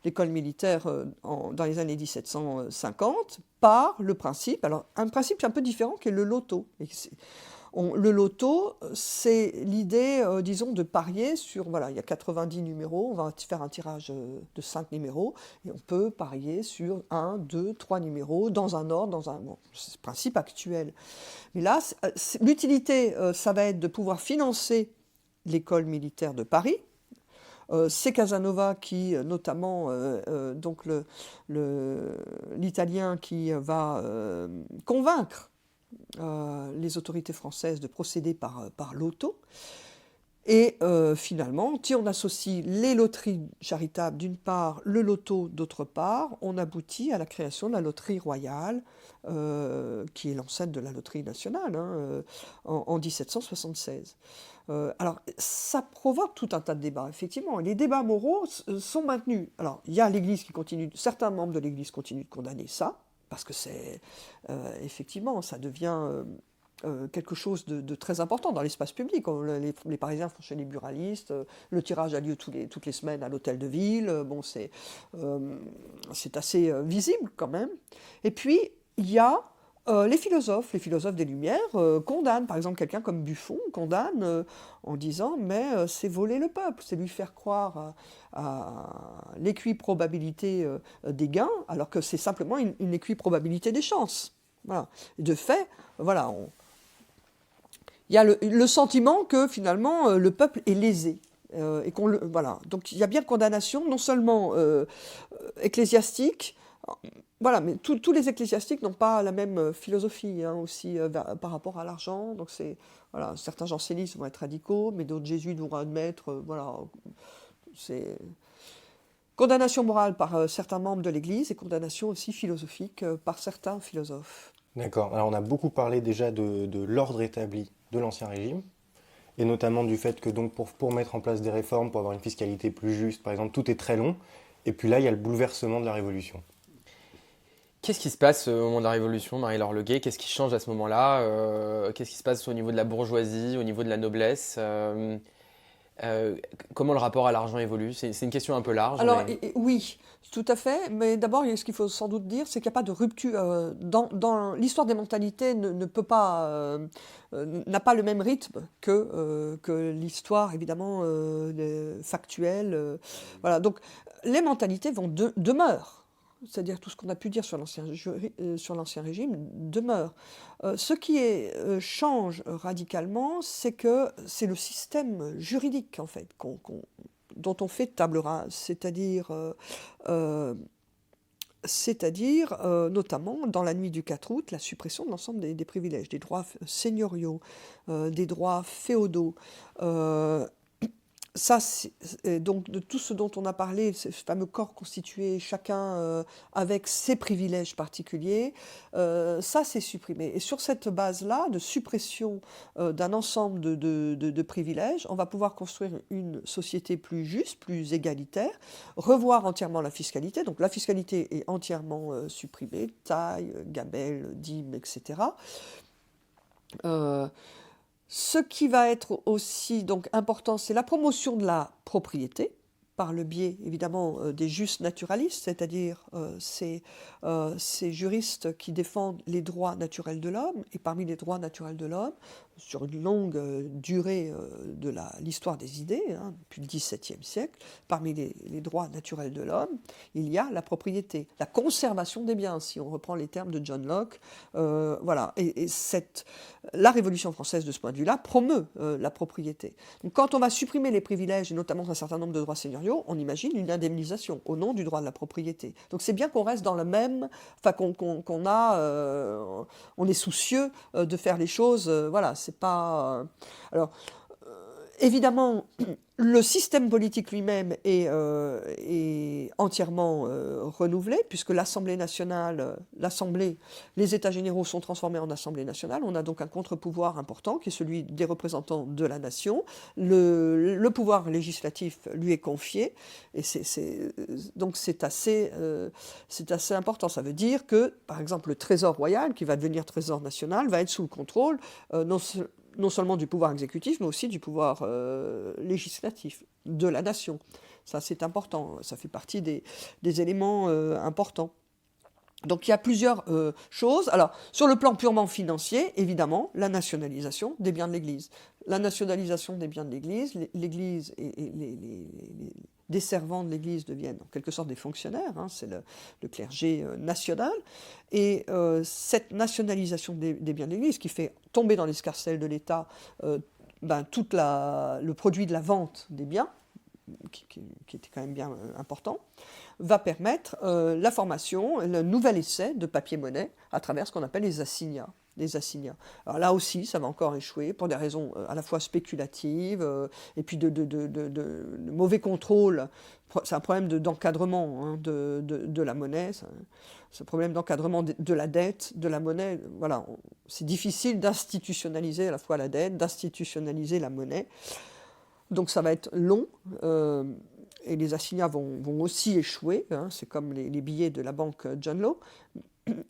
l'école militaire dans les années 1750, par le principe, alors un principe un peu différent qui est le loto. Le loto, c'est l'idée, disons, de parier sur, voilà, il y a 90 numéros, on va faire un tirage de 5 numéros, et on peut parier sur 1, 2, 3 numéros, dans un ordre, bon, c'est le principe actuel. Mais là, l'utilité, ça va être de pouvoir financer l'école militaire de Paris. C'est Casanova qui, notamment, donc l'Italien qui va convaincre les autorités françaises de procéder par loto. Et finalement, si on associe les loteries charitables d'une part, le loto d'autre part, on aboutit à la création de la loterie royale, qui est l'ancêtre de la loterie nationale, en 1776. Alors, ça provoque tout un tas de débats, effectivement. Et les débats moraux sont maintenus. Alors, il y a l'Église qui continue, certains membres de l'Église continuent de condamner ça, parce que c'est, effectivement, ça devient quelque chose de très important dans l'espace public. Les Parisiens font chez les buralistes, le tirage a lieu toutes les semaines à l'hôtel de ville, bon, c'est assez visible quand même. Et puis, il y a les philosophes des Lumières condamnent, par exemple quelqu'un comme Buffon condamne en disant mais c'est voler le peuple, c'est lui faire croire à l'équiprobabilité des gains, alors que c'est simplement une équiprobabilité des chances. Voilà. Et de fait, voilà, il y a le sentiment que finalement le peuple est lésé. Et voilà. Donc il y a bien condamnation, non seulement ecclésiastique, voilà, mais tous les ecclésiastiques n'ont pas la même philosophie aussi par rapport à l'argent. Donc voilà, certains jansénistes vont être radicaux, mais d'autres jésuites vont admettre, voilà, c'est condamnation morale par certains membres de l'Église et condamnation aussi philosophique par certains philosophes. D'accord. Alors on a beaucoup parlé déjà de l'ordre établi de l'Ancien Régime, et notamment du fait que donc pour mettre en place des réformes, pour avoir une fiscalité plus juste, par exemple, tout est très long. Et puis là, il y a le bouleversement de la Révolution. Qu'est-ce qui se passe au moment de la Révolution, Marie-Laure Leguet? Qu'est-ce qui change à ce moment-là? Qu'est-ce qui se passe au niveau de la bourgeoisie, au niveau de la noblesse? Comment le rapport à l'argent évolue? C'est une question un peu large. Alors, Mais... oui, tout à fait. Mais d'abord, ce qu'il faut sans doute dire, c'est qu'il n'y a pas de rupture. Dans l'histoire des mentalités ne peut pas, n'a pas le même rythme que l'histoire, évidemment, factuelle. Voilà. Donc, les mentalités demeurent. C'est-à-dire tout ce qu'on a pu dire sur l'ancien régime demeure. Ce qui change radicalement, c'est que c'est le système juridique, en fait, dont on fait table rase, c'est-à-dire notamment dans la nuit du 4 août, la suppression de l'ensemble des privilèges, des droits seigneuriaux, des droits féodaux. Ça, donc de tout ce dont on a parlé, ce fameux corps constitué, chacun avec ses privilèges particuliers, ça c'est supprimé. Et sur cette base-là, de suppression d'un ensemble de privilèges, on va pouvoir construire une société plus juste, plus égalitaire, revoir entièrement la fiscalité. Donc la fiscalité est entièrement supprimée, taille, gabelle, dîme, etc. Ce qui va être aussi donc important, c'est la promotion de la propriété, par le biais évidemment des justes naturalistes, c'est-à-dire ces juristes qui défendent les droits naturels de l'homme, et parmi les droits naturels de l'homme, sur une longue durée de l'histoire des idées, depuis le XVIIe siècle, parmi les droits naturels de l'homme, il y a la propriété, la conservation des biens, si on reprend les termes de John Locke. Voilà. Et la Révolution française, de ce point de vue-là, promeut la propriété. Donc, quand on va supprimer les privilèges, et notamment un certain nombre de droits seigneuriaux, on imagine une indemnisation au nom du droit de la propriété. Donc c'est bien qu'on reste dans le même, enfin on est soucieux de faire les choses, voilà, c'est pas... alors, évidemment, le système politique lui-même est entièrement renouvelé, puisque l'Assemblée nationale, les États généraux sont transformés en Assemblée nationale. On a donc un contre-pouvoir important, qui est celui des représentants de la nation. Le pouvoir législatif lui est confié, et donc c'est assez important. Ça veut dire que, par exemple, le Trésor royal, qui va devenir Trésor national, va être sous le contrôle non seulement du pouvoir exécutif, mais aussi du pouvoir législatif de la nation. Ça, c'est important. Ça fait partie des éléments importants. Donc il y a plusieurs choses. Alors, sur le plan purement financier, évidemment, la nationalisation des biens de l'Église. La nationalisation des biens de l'Église, l'Église et les servants de l'Église deviennent en quelque sorte des fonctionnaires, c'est le clergé national. Et cette nationalisation des biens de l'Église, qui fait tomber dans l'escarcelle de l'État tout le produit de la vente des biens, qui était quand même bien important, va permettre la formation, le nouvel essai de papier-monnaie à travers ce qu'on appelle les assignats. Alors là aussi, ça va encore échouer pour des raisons à la fois spéculatives et puis de mauvais contrôle. C'est un problème d'encadrement de la monnaie, c'est un problème d'encadrement de la dette, de la monnaie. Voilà, c'est difficile d'institutionnaliser à la fois la dette, d'institutionnaliser la monnaie. Donc ça va être long. Et les assignats vont aussi échouer, c'est comme les billets de la banque John Law,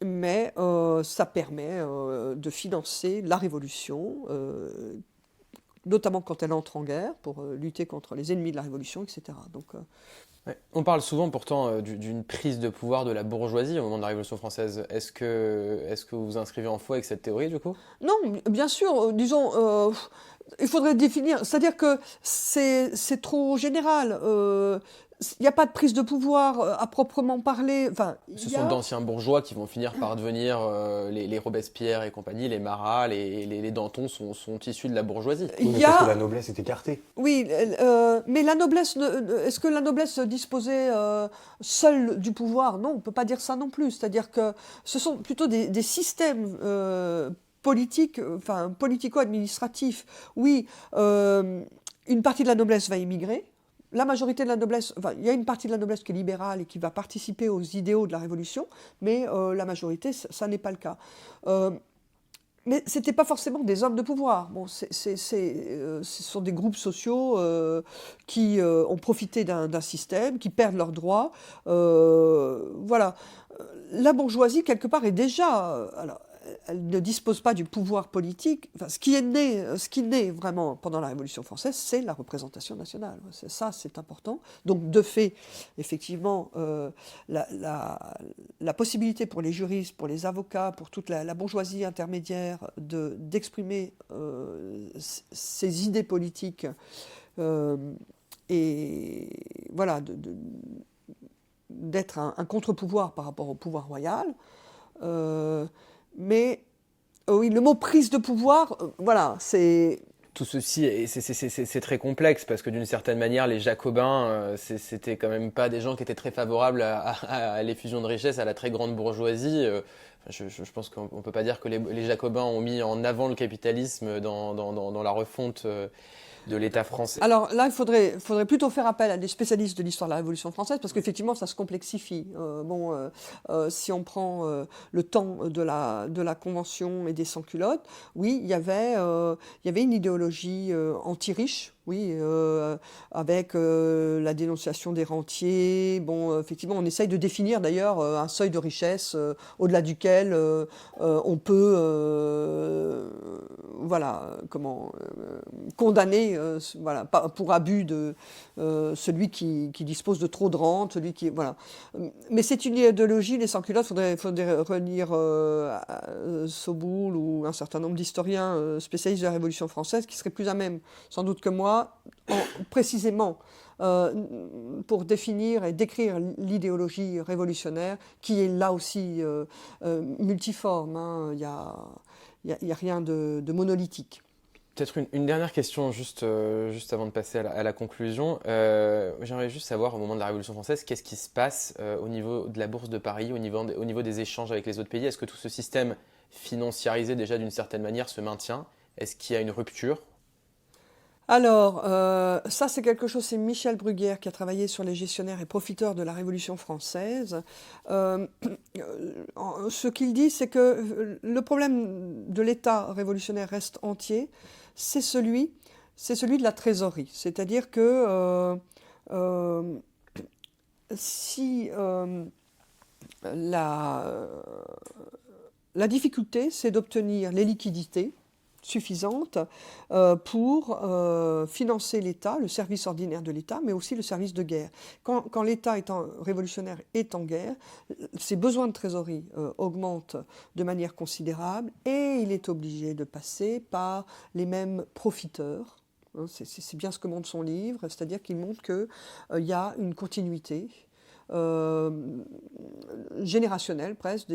mais ça permet de financer la Révolution, notamment quand elle entre en guerre, pour lutter contre les ennemis de la Révolution, etc. Donc, ouais. On parle souvent pourtant d'une prise de pouvoir de la bourgeoisie au moment de la Révolution française. Est-ce que vous vous inscrivez en faux avec cette théorie du coup? Non, bien sûr, disons... il faudrait définir, c'est-à-dire que c'est trop général. Il n'y a pas de prise de pouvoir à proprement parler. Enfin, Ce sont d'anciens bourgeois qui vont finir par devenir les Robespierre et compagnie, les Marat, les Danton sont issus de la bourgeoisie. Oui, parce que la noblesse est écartée. Oui, mais la noblesse, est-ce que la noblesse disposait seule du pouvoir? Non, on ne peut pas dire ça non plus. C'est-à-dire que ce sont plutôt des systèmes politiques, enfin politico-administratifs. Oui, une partie de la noblesse va émigrer. La majorité de la noblesse, enfin, il y a une partie de la noblesse qui est libérale et qui va participer aux idéaux de la Révolution, mais la majorité, ça n'est pas le cas. Mais ce n'étaient pas forcément des hommes de pouvoir. Bon, ce sont des groupes sociaux qui ont profité d'un système, qui perdent leurs droits. Voilà. La bourgeoisie, quelque part, est déjà... alors, elle ne dispose pas du pouvoir politique. Enfin, ce qui naît vraiment pendant la Révolution française, c'est la représentation nationale. Ça, c'est important. Donc, de fait, effectivement, la possibilité pour les juristes, pour les avocats, pour toute la bourgeoisie intermédiaire d'exprimer ses idées politiques et voilà, d'être un contre-pouvoir par rapport au pouvoir royal. Mais oui, le mot prise de pouvoir, voilà, c'est... Tout ceci, c'est très complexe parce que d'une certaine manière, les Jacobins, c'était quand même pas des gens qui étaient très favorables à l'effusion de richesses, à la très grande bourgeoisie. Je pense qu'on peut pas dire que les Jacobins ont mis en avant le capitalisme dans la refonte de l'État français. Alors là, il faudrait plutôt faire appel à des spécialistes de l'histoire de la Révolution française, parce qu'effectivement, ça se complexifie. Si on prend le temps de la Convention et des sans-culottes, oui, il y avait une idéologie anti-riche, oui, avec la dénonciation des rentiers. Bon, effectivement, on essaye de définir d'ailleurs un seuil de richesse au-delà duquel on peut, condamner, voilà, pour abus de celui qui dispose de trop de rente, celui qui, voilà. Mais c'est une idéologie, les sans-culottes. Faudrait relire Soboul ou un certain nombre d'historiens spécialistes de la Révolution française qui seraient plus à même, sans doute que moi, précisément pour définir et décrire l'idéologie révolutionnaire, qui est là aussi multiforme. Hein. Il y a rien de monolithique. Peut-être une dernière question, juste avant de passer à la conclusion. J'aimerais juste savoir, au moment de la Révolution française, qu'est-ce qui se passe au niveau de la Bourse de Paris, au niveau des échanges avec les autres pays? Est-ce que tout ce système financiarisé déjà d'une certaine manière se maintient? Est-ce qu'il y a une rupture? Alors, ça c'est quelque chose, c'est Michel Bruguière qui a travaillé sur les gestionnaires et profiteurs de la Révolution française. Ce qu'il dit, c'est que le problème de l'État révolutionnaire reste entier, c'est celui de la trésorerie. C'est-à-dire que si la difficulté, c'est d'obtenir les liquidités suffisante pour financer l'État, le service ordinaire de l'État, mais aussi le service de guerre. Quand l'État révolutionnaire est en guerre, ses besoins de trésorerie augmentent de manière considérable et il est obligé de passer par les mêmes profiteurs. C'est bien ce que montre son livre, c'est-à-dire qu'il montre qu'il y a une continuité générationnelle presque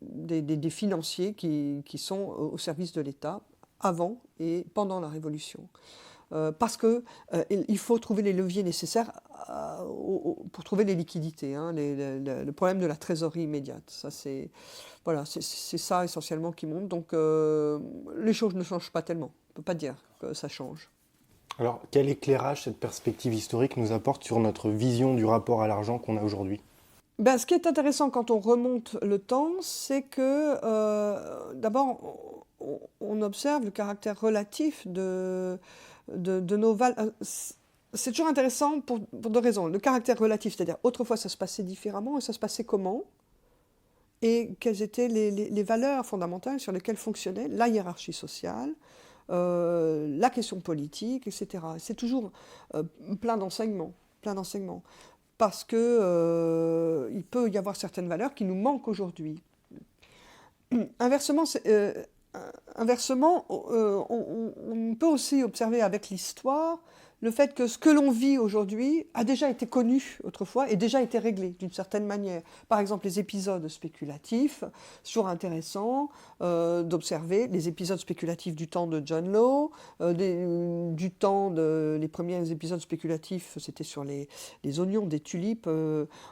des financiers qui sont au service de l'État avant et pendant la Révolution. Parce qu'il faut trouver les leviers nécessaires pour trouver les liquidités, hein, le problème de la trésorerie immédiate. Ça, c'est ça essentiellement qui monte. Donc les choses ne changent pas tellement. On ne peut pas dire que ça change. Alors, quel éclairage cette perspective historique nous apporte sur notre vision du rapport à l'argent qu'on a aujourd'hui ? Ce qui est intéressant quand on remonte le temps, c'est que d'abord, on observe le caractère relatif de nos valeurs. C'est toujours intéressant pour deux raisons. Le caractère relatif, c'est-à-dire autrefois ça se passait différemment, et ça se passait comment ? Et quelles étaient les valeurs fondamentales sur lesquelles fonctionnait la hiérarchie sociale, la question politique, etc. C'est toujours plein d'enseignements. Parce qu'il peut y avoir certaines valeurs qui nous manquent aujourd'hui. Inversement, on peut aussi observer avec l'histoire le fait que ce que l'on vit aujourd'hui a déjà été connu autrefois et déjà été réglé d'une certaine manière. Par exemple, les épisodes spéculatifs, c'est toujours intéressant d'observer les épisodes spéculatifs du temps de John Law, du temps les premiers épisodes spéculatifs, c'était sur les oignons, des tulipes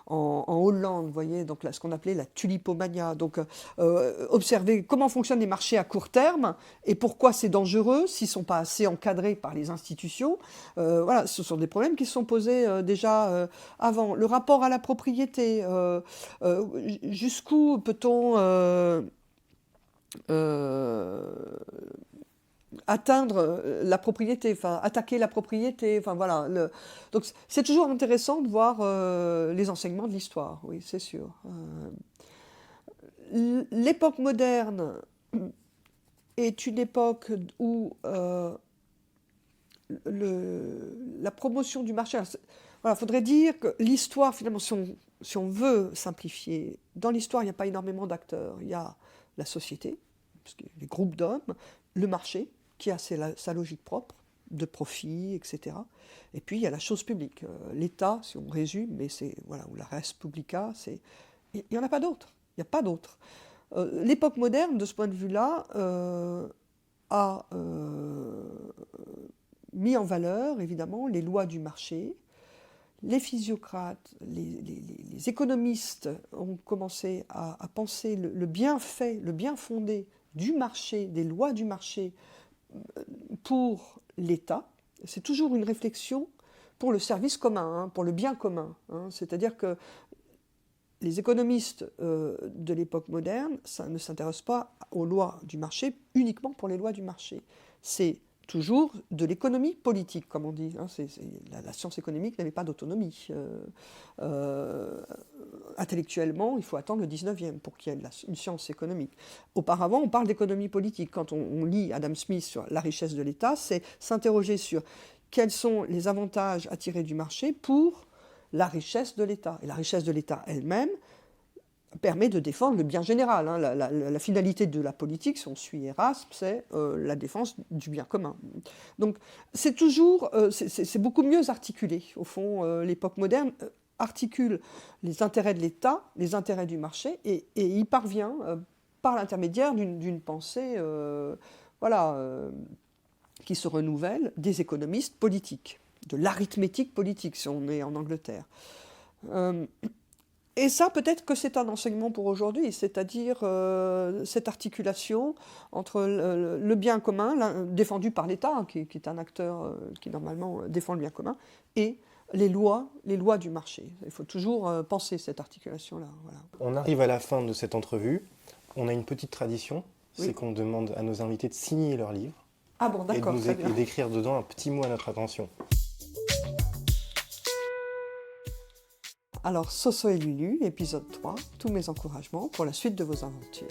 en Hollande, vous voyez, donc là, ce qu'on appelait la tulipomania. Donc, observer comment fonctionnent les marchés à court terme et pourquoi c'est dangereux s'ils ne sont pas assez encadrés par les institutions. Voilà, ce sont des problèmes qui se sont posés déjà avant. Le rapport à la propriété, jusqu'où peut-on atteindre la propriété, enfin attaquer la propriété, enfin voilà. Donc c'est toujours intéressant de voir les enseignements de l'histoire, oui, c'est sûr. L'époque moderne est une époque où la promotion du marché. Voilà, faudrait dire que l'histoire, finalement, si on veut simplifier, dans l'histoire, il n'y a pas énormément d'acteurs. Il y a la société, parce que les groupes d'hommes, le marché, qui a sa logique propre, de profit, etc. Et puis, il y a la chose publique. L'État, si on résume, mais c'est, voilà, ou la res publica, il n'y en a pas d'autres. Il n'y a pas d'autres. L'époque moderne, de ce point de vue-là, a mis en valeur, évidemment, les lois du marché. Les physiocrates, les économistes ont commencé à penser le bienfait, le bien fondé du marché, des lois du marché pour l'État. C'est toujours une réflexion pour le service commun, hein, pour le bien commun. Hein. C'est-à-dire que les économistes de l'époque moderne ne s'intéressent pas aux lois du marché uniquement pour les lois du marché. C'est toujours de l'économie politique, comme on dit. Hein. La science économique n'avait pas d'autonomie. Intellectuellement, il faut attendre le 19e pour qu'il y ait une science économique. Auparavant, on parle d'économie politique. Quand on lit Adam Smith sur la richesse de l'État, c'est s'interroger sur quels sont les avantages à tirer du marché pour la richesse de l'État. Et la richesse de l'État elle-même permet de défendre le bien général. Hein. La finalité de la politique, si on suit Erasme, c'est la défense du bien commun. Donc c'est toujours, c'est beaucoup mieux articulé. Au fond, l'époque moderne articule les intérêts de l'État, les intérêts du marché, et y parvient par l'intermédiaire d'une pensée qui se renouvelle des économistes politiques, de l'arithmétique politique, si on est en Angleterre. Et ça, peut-être que c'est un enseignement pour aujourd'hui, c'est-à-dire cette articulation entre le bien commun, défendu par l'État, hein, qui est un acteur qui normalement défend le bien commun, et les lois du marché. Il faut toujours penser cette articulation-là. Voilà. On arrive à la fin de cette entrevue. On a une petite tradition, Oui. c'est qu'on demande à nos invités de signer leur livre Ah bon, d'accord, très bien. et d'écrire dedans un petit mot à notre attention. Alors, Soso et Lulu, épisode 3, tous mes encouragements pour la suite de vos aventures.